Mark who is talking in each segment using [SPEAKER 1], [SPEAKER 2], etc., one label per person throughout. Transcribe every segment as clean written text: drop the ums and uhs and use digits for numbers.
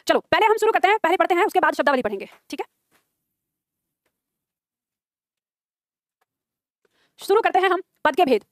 [SPEAKER 1] चलो पहले हम शुरू करते हैं, पहले पढ़ते हैं, उसके बाद शब्दावली पढ़ेंगे, ठीक है। शुरू करते हैं हम पद के भेद।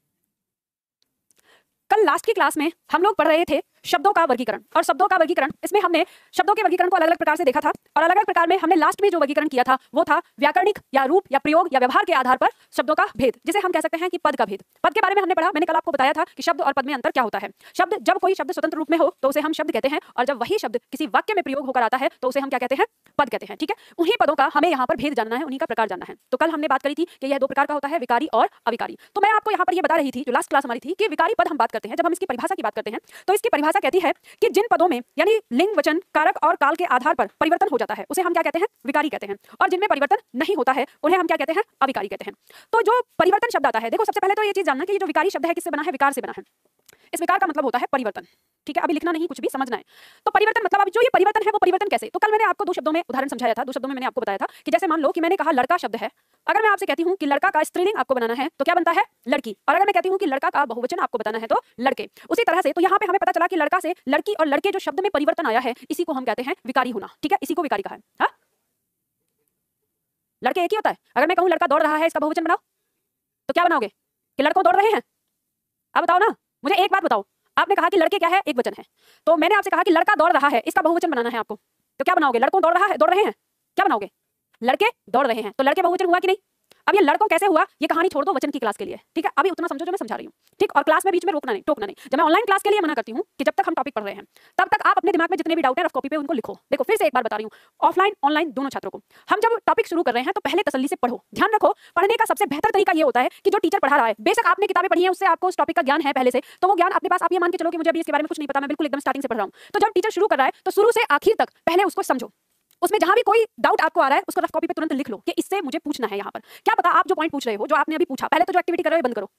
[SPEAKER 1] कल लास्ट की क्लास में हम लोग पढ़ रहे थे शब्दों का वर्गीकरण, और शब्दों का वर्गीकरण, इसमें हमने शब्दों के वर्गीकरण को अलग अलग प्रकार से देखा था, और अलग अलग प्रकार में हमने लास्ट में जो वर्गीकरण किया था वो था व्याकरणिक या रूप या प्रयोग या व्यवहार के आधार पर शब्दों का भेद, जिसे हम कह सकते हैं कि पद का भेद। पद के बारे में हमने पढ़ा, मैंने कल आपको बताया था कि शब्द और पद में अंतर क्या होता है। शब्द, जब कोई शब्द स्वतंत्र रूप में हो तो उसे हम शब्द कहते हैं, और जब वही शब्द किसी वाक्य में प्रयोग होकर आता है तो उसे हम क्या कहते हैं, पद कहते हैं, ठीक है। उन्हीं पदों का हमें यहाँ पर भेद जानना है, उन्हीं का प्रकार जानना है। तो कल हमने बात करी थी कि यह दो प्रकार का होता है, विकारी और अविकारी। तो मैं आपको यहाँ पर यह बता रही थी, जो लास्ट क्लास हमारी थी, कि विकारी पद हम बात करते हैं, जब हम इसकी परिभाषा की बात करते हैं तो इसकी परिभाषा कहती है कि जिन पदों में यानी लिंग, वचन, कारक और काल के आधार पर परिवर्तन हो जाता है उसे हम क्या कहते हैं, विकारी कहते हैं, और जिनमें परिवर्तन नहीं होता है उन्हें हम क्या कहते हैं, अविकारी कहते हैं। तो जो परिवर्तन शब्द आता है, देखो सबसे पहले तो ये चीज जानना कि ये जो विकारी शब्द है किससे बना है, विकार से बना है। इस विकार का मतलब होता है परिवर्तन, ठीक है। अभी लिखना नहीं, कुछ भी समझना है। तो परिवर्तन मतलब, अब जो ये परिवर्तन है वो परिवर्तन कैसे, तो कल मैंने आपको दो शब्दों में उदाहरण समझाया था, दो शब्दों में मैंने आपको बताया था कि जैसे मान लो कि मैंने कहा लड़का शब्द है, अगर मैं आपसे कहती हूँ कि लड़का का स्त्रीलिंग आपको बनाना है तो क्या बनता है, लड़की, और अगर मैं कहती हूँ कि लड़का का बहुवचन आपको बताना है तो लड़के। उसी तरह से तो यहाँ पे हमें पता चला कि लड़का से लड़की और लड़के जो शब्द में परिवर्तन आया है इसी को हम कहते हैं विकारी होना, ठीक है, इसी को विकारी कहा है। हाँ, लड़के एक ही होता है। अगर मैं कहूँ लड़का दौड़ रहा है, इसका बहुवचन बनाओ तो क्या बनाओगे, कि लड़कों दौड़ रहे हैं। अब बताओ ना, मुझे एक बात बताओ, आपने कहा कि लड़के क्या है, एक वचन है, तो मैंने आपसे कहा कि लड़का दौड़ रहा है, इसका बहुवचन बनाना है आपको, तो क्या बनाओगे, लड़कों दौड़ रहा है, दौड़ रहे हैं, क्या बनाओगे, लड़के दौड़ रहे हैं, तो लड़के बहुवचन हुआ कि नहीं। अब ये लड़कों कैसे हुआ, ये कहानी छोड़ दो वचन की क्लास के लिए, ठीक है। अभी उतना समझो जो मैं समझा रही हूँ, ठीक। और क्लास में बीच में रोकना नहीं, टोकना नहीं। जब मैं ऑनलाइन क्लास के लिए मना करती हूँ कि जब तक हम टॉपिक पढ़ रहे हैं तब तक आप अपने दिमाग में जितने भी डाउट है रफ कॉपी पे उनको लिखो। देखो फिर से एक बार बता रही हूँ, ऑफलाइन ऑनलाइन दोनों छात्रों को, हम जब टॉपिक शुरू कर रहे हैं तो पहले तसल्ली से पढ़ो। ध्यान रखो, पढ़ने का सबसे बेहतर तरीका ये होता है कि जो टीचर पढ़ा रहा है, बेशक आपने किताबें पढ़ी है, उससे आपको उस टॉपिक का ज्ञान है पहले से, तो वो ज्ञान अपने पास, आप ये मान के चलो कि मुझे अभी इसके बारे में कुछ नहीं पता, मैं बिल्कुल एकदम स्टार्टिंग से पढ़ रहा हूँ। तो जब टीचर शुरू कर रहा है तो शुरू से आखिर तक पहले उसको समझो, उसमें जहां भी कोई डाउट आपको आ रहा है उसको रफ कॉपी पे तुरंत लिख लो कि इससे मुझे पूछना है। यहाँ पर क्या पता आप जो पॉइंट पूछ रहे हो, जो आपने अभी पूछा, पहले तो जो एक्टिविटी कर रहे हो बंद करो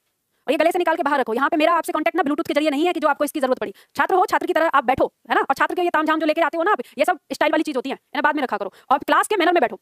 [SPEAKER 1] और ये गले से निकाल के बाहर रखो। यहाँ पे मेरा आपसे कांटेक्ट ना ब्लूटूथ के जरिए नहीं है कि जो आपको इसकी जरूरत पड़ी, छात्र हो, छात्र की तरह आप बैठो, है ना। और छात्र के ये तामझाम जो लेके आते हो ना आप, ये सब स्टाइल वाली चीज होती है, इन्हें बाद में रखा करो और क्लास के मैनर में बैठो।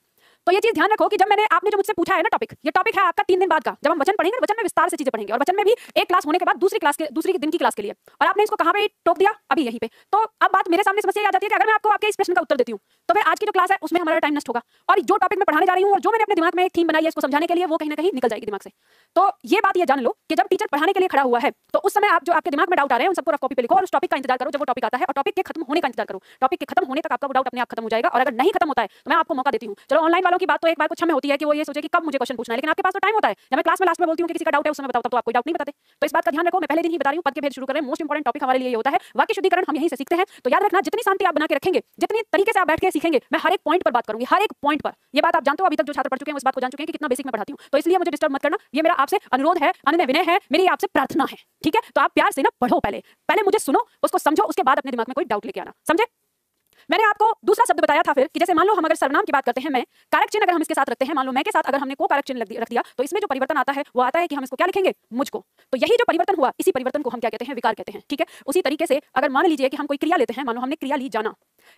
[SPEAKER 1] तो ये चीज ध्यान रखो कि जब आपने जो मुझसे पूछा है ना टॉपिक, ये टॉपिक है आपका 3 दिन बाद का, जब हम वचन पढ़ेंगे, वचन में विस्तार से चीजें पढ़ेंगे, और वचन में भी एक क्लास होने के बाद दूसरी दिन की क्लास के लिए, और आपने इसको कहाँ पे टोक दिया, अभी यहीं पे। तो अब बात मेरे सामने समस्या आ जाती है कि अगर मैं आपको आपके इस प्रश्न का उत्तर देती हूँ तो फिर आज की जो क्लास है उसमें हमारा टाइम नष्ट होगा, और जो टॉपिक मैं पढ़ाने जा रही हूँ और जो मैंने अपने दिमाग में एक थीम बनाई है इसको समझाने के लिए, वो कहीं ना कहीं निकल जाएगी दिमाग से। तो ये बात ये जान लो कि जब टीचर पढ़ाने के लिए खड़ा हुआ है तो उस समय आप जो आपके दिमाग में डाउट आ रहे हैं उन सबको रफ कॉपी पे लिखो और उस टॉपिक का इंतजार करो जब वो टॉपिक आता है, और टॉपिक के खत्म होने का इंतजार करो। टॉपिक के खत्म होने तक आपका वो डाउट अपने आप खत्म हो जाएगा, और अगर नहीं खत्म होता है तो मैं आपको मौका देती हूँ। चलो ऑनलाइन वालों की बात तो एक बार कुछ समय होती है कि वो ये सोचे कि कब मुझे क्वेश्चन पूछना है, लेकिन आपके पास तो टाइम होता है। जब मैं क्लास में लास्ट में बोलती हूँ कि किसी का डाउट है उस समय बताओ, तब तो आप कोई डाउट नहीं बताते। तो इस बात का ध्यान रखो, मैं पहले दिन ही बता रही हूँ, पद के भेद शुरू कर रहे हैं। मोस्ट इंपोर्टेंट टॉपिक हमारे लिए ये होता है, वाक्य शुद्धिकरण हम यहीं से सीखते हैं। तो याद रखना, जितनी शांति आप बना के रखेंगे, जितनी तरीके से आप बैठ के सीखेंगे, मैं हर एक पॉइंट पर बात करूंगी, हर एक पॉइंट पर। ये बात आप जानते हो, अभी तक जो छात्र पढ़ चुके हैं उस बात को जान चुके हैं कि कितना बेसिक मैं पढ़ाती हूँ, तो इसलिए मुझे डिस्टर्ब मत करना। ये मेरा आपसे अनुरोध है, अन्य विनय है, मेरी आपसे प्रार्थना है, ठीक है। तो आप प्यार से ना पढ़ो, पहले मुझे सुनो, उसको समझो, उसके बाद अपने दिमाग में कोई डाउट लेके आना, समझे। मैंने आपको दूसरा शब्द बताया था फिर कि जैसे मान लो हम अगर सर्वनाम की बात करते हैं, मैं कारक चिन्ह अगर हम इसके साथ रखते हैं, मान लो मैं के साथ अगर हमने को कारक चिन्ह रख दिया, तो इसमें जो परिवर्तन आता है वो आता है कि हम इसको क्या लिखेंगे, मुझको। तो यही जो परिवर्तन हुआ, इसी परिवर्तन को हम क्या कहते हैं, विकार कहते हैं, ठीक है। उसी तरीके से अगर मान लीजिए कि हम कोई क्रिया लेते हैं, मान लो हमने क्रिया ली जाना,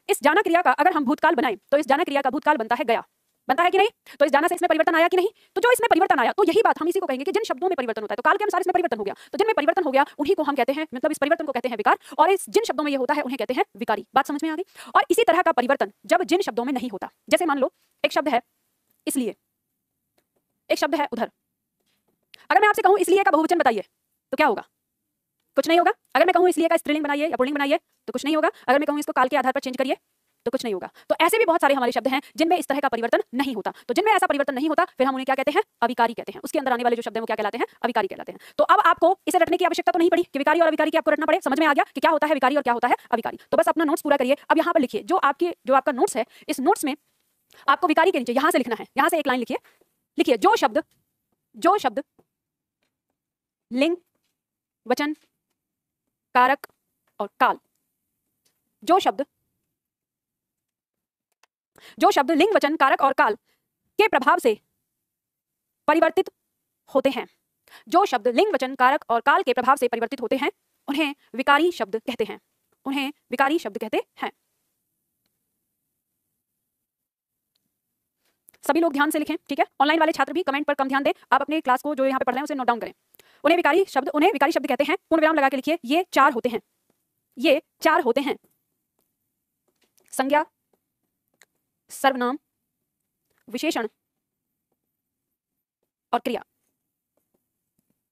[SPEAKER 1] इस जाना क्रिया का अगर हम भूतकाल बनाए तो इस जाना क्रिया का भूतकाल बनता है गया, बनता है कि नहीं। तो इस जाना से इसमें परिवर्तन आया कि नहीं, तो जो इसमें परिवर्तन आया, तो यही बात हम इसी को कहेंगे कि जिन शब्दों में परिवर्तन होता है, तो काल के अनुसार इसमें परिवर्तन हो गया, तो जिनमें परिवर्तन हो गया उन्हीं को हम कहते हैं, मतलब इस परिवर्तन को कहते हैं विकार, और इस जिन शब्दों में ये होता है उन्हें कहते हैं विकारी। बात समझ में आ गई। और इसी तरह का परिवर्तन जब जिन शब्दों में नहीं होता, जैसे मान लो एक शब्द है इसलिए, एक शब्द है उधर, अगर मैं आपसे कहूं इसलिए का बहुवचन बताइए तो क्या होगा, कुछ नहीं होगा। अगर मैं कहूं इसलिए का स्त्रीलिंग बनाइए या पुल्लिंग बनाइए तो कुछ नहीं होगा। अगर मैं कहूं इसको काल के आधार पर चेंज करिए तो कुछ नहीं होगा। तो ऐसे भी बहुत सारे हमारे शब्द हैं जिनमें इस तरह का परिवर्तन नहीं होता। तो जिनमें ऐसा परिवर्तन नहीं होता फिर हम उन्हें क्या कहते हैं, अविकारी कहते हैं। उसके अंदर आने वाले जो शब्द हैं वो क्या कहलाते हैं, अविकारी कहलाते हैं। तो अब आपको इसे रटने की आवश्यकता तो नहीं पड़ी कि विकारी और अविकारी की आपको रटना पड़े, समझ में आ गया कि क्या होता है विकारी और क्या होता है अविकारी। तो बस अपना नोट्स पूरा करिए। अब यहाँ पर लिखिए, जो आपका नोट्स है, इस नोट्स में आपको विकारी के नीचे यहां से लिखना है, यहां से एक लाइन लिखिए, लिखिए जो शब्द लिंग, वचन, कारक और काल, जो शब्द लिंग, वचन, कारक और काल के प्रभाव से परिवर्तित होते हैं, जो शब्द लिंग, वचन, कारक और काल के प्रभाव से परिवर्तित होते हैं उन्हें विकारी शब्द कहते हैं, उन्हें विकारी शब्द कहते हैं। सभी लोग ध्यान से लिखें, ठीक है। ऑनलाइन वाले छात्र भी कमेंट पर कम ध्यान दें, आप अपने क्लास को जो यहाँ पे पढ़ रहे हैं उसे नोट डाउन करें। उन्हें विकारी शब्द कहते हैं, पूर्ण विराम लगा के लिखिए, ये 4 होते हैं, ये 4 होते हैं। संज्ञा, सर्वनाम, विशेषण और क्रिया।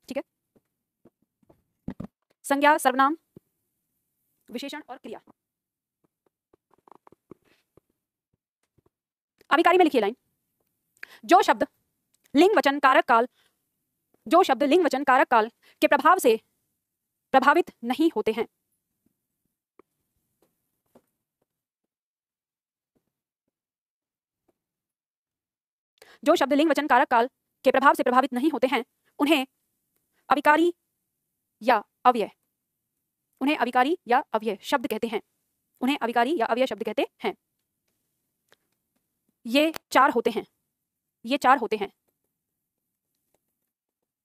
[SPEAKER 1] ठीक है, संज्ञा, सर्वनाम, विशेषण और क्रिया। अभिकारी में लिखिए लाइन, जो शब्द लिंग वचन कारक काल, जो शब्द लिंग वचन कारक काल के प्रभाव से प्रभावित नहीं होते हैं, जो शब्द लिंग वचन कारक काल के प्रभाव से प्रभावित नहीं होते हैं, उन्हें अविकारी या अव्यय, उन्हें अविकारी या अव्यय शब्द कहते हैं, उन्हें अविकारी या अव्यय शब्द कहते हैं। ये चार होते हैं, ये चार होते हैं,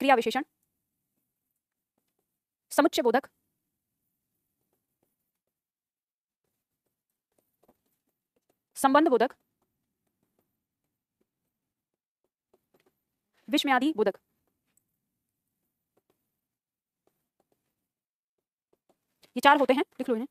[SPEAKER 1] क्रिया विशेषण, समुच्चय बोधक, संबंध बोधक, विस्मयादि बोधक। ये चार होते हैं, लिख लो इन्हें।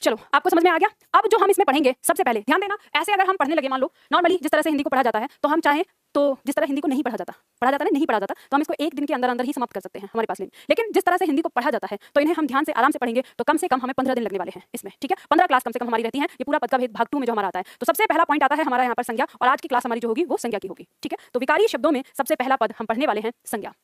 [SPEAKER 1] चलो, आपको समझ में आ गया। अब जो हम इसमें पढ़ेंगे, सबसे पहले ध्यान देना, ऐसे अगर हम पढ़ने लगे, मान लो नॉर्मली जिस तरह से हिंदी को पढ़ा जाता है, तो हम चाहें तो जिस तरह हिंदी को नहीं पढ़ा जाता नहीं पढ़ा जाता, तो हम इसको एक दिन के अंदर अंदर ही समाप्त कर सकते हैं हमारे पास लेकिन जिस तरह से हिंदी को पढ़ा जाता है, तो इन्हें हम ध्यान से आराम से पढ़ेंगे तो कम से कम हमें 15 दिन लगने वाले हैं इसमें। ठीक है, 15 क्लास कम से कम हमारी रहती है। ये पूरा पद का भेद भाग 2 में जो हमारा आता है। तो सबसे पहला पॉइंट आता है हमारा यहाँ पर संज्ञा, और आज की क्लास हमारी जो होगी वो संज्ञा की होगी। ठीक है, तो विकारी शब्दों में सबसे पहला पद हम पढ़ने वाले हैं संज्ञा।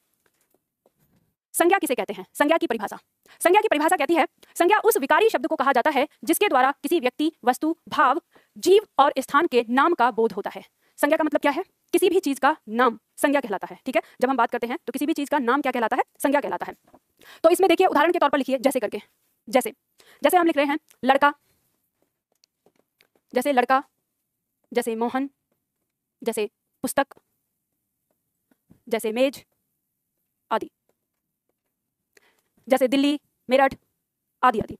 [SPEAKER 1] संज्ञा किसे कहते हैं? संज्ञा की परिभाषा, संज्ञा की परिभाषा कहती है, संज्ञा उस विकारी शब्द को कहा जाता है जिसके द्वारा किसी व्यक्ति, वस्तु, भाव, जीव और स्थान के नाम का बोध होता है। संज्ञा का मतलब क्या है? किसी भी चीज का नाम संज्ञा कहलाता है। ठीक है, जब हम बात करते हैं तो किसी भी चीज का नाम क्या कहलाता है? संज्ञा कहलाता है। तो इसमें देखिए, उदाहरण के तौर पर लिखिए, जैसे करके, जैसे जैसे हम लिख रहे हैं लड़का, जैसे लड़का, जैसे मोहन, जैसे पुस्तक, जैसे मेज आदि, जैसे दिल्ली, मेरठ आदि आदि।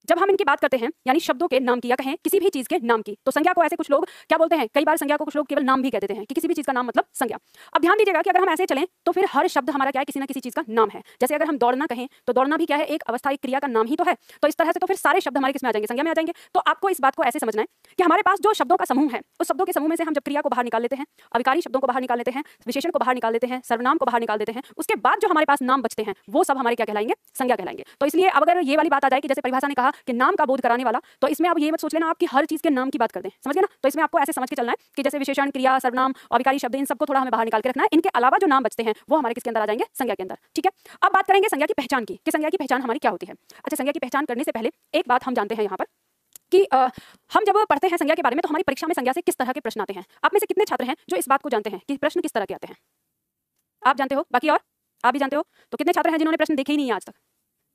[SPEAKER 1] जब हम इनकी बात करते हैं, यानी शब्दों के नाम की, या कहें किसी भी चीज के नाम की, तो संज्ञा को ऐसे कुछ लोग क्या बोलते हैं, कई बार संज्ञा को कुछ लोग केवल नाम भी कह देते हैं कि किसी भी चीज का नाम मतलब संज्ञा। अब ध्यान दीजिएगा कि अगर हम ऐसे चलें तो फिर हर शब्द हमारा क्या है, किसी ना किसी चीज का नाम है। जैसे अगर हम दौड़ना कहें तो दौड़ना भी क्या है, एक अवस्था, एक क्रिया का नाम ही तो है। तो इस तरह से तो फिर सारे शब्द हमारे किस में आ जाएंगे? संज्ञा में आ जाएंगे। तो आपको इस बात को ऐसे समझना है कि हमारे पास जो शब्दों का समूह है, उस शब्दों के समूह में से हम जब क्रिया को बाहर निकाल लेते हैं, अविकारी शब्दों को बाहर निकाल लेते हैं, विशेषण को बाहर निकाल देते हैं, सर्वनाम को बाहर निकाल देते हैं, उसके बाद जो हमारे पास नाम बचते हैं वो सब हमारे क्या कहलाएंगे? संज्ञा कहलाएंगे। तो इसलिए अब अगर ये वाली बात आ जाए कि जैसे परिभाषा ने कहा कि नाम का बोध कराने वाला, तो इसमें अब ये मत सोच लेना आपकी हर चीज के नाम की बात कर दें, समझ गए ना? तो इसमें आपको ऐसे समझ के चलना है कि जैसे विशेषण, क्रिया, सर्वनाम, अविकारी शब्द, इन सबको थोड़ा हमें बाहर निकाल के रखना है। इनके अलावा जो नाम बचते हैं वो हमारे किसके अंदर आ जाएंगे? संज्ञा के अंदर। ठीक है, अब बात करेंगे संज्ञा की पहचान की, कि संज्ञा की पहचान हमारी क्या होती है। अच्छा, संज्ञा की पहचान करने से पहले एक बात हम जानते हैं यहाँ पर कि हम जब पढ़ते हैं संज्ञा के बारे में, तो हमारी परीक्षा में संज्ञा से किस तरह के प्रश्न आते हैं। आप में से कितने छात्र हैं जो इस बात को जानते हैं कि प्रश्न किस तरह के आते हैं? आप जानते हो, बाकी और आप भी जानते हो, तो कितने छात्र हैं जिन्होंने प्रश्न देखे ही नहीं आज तक?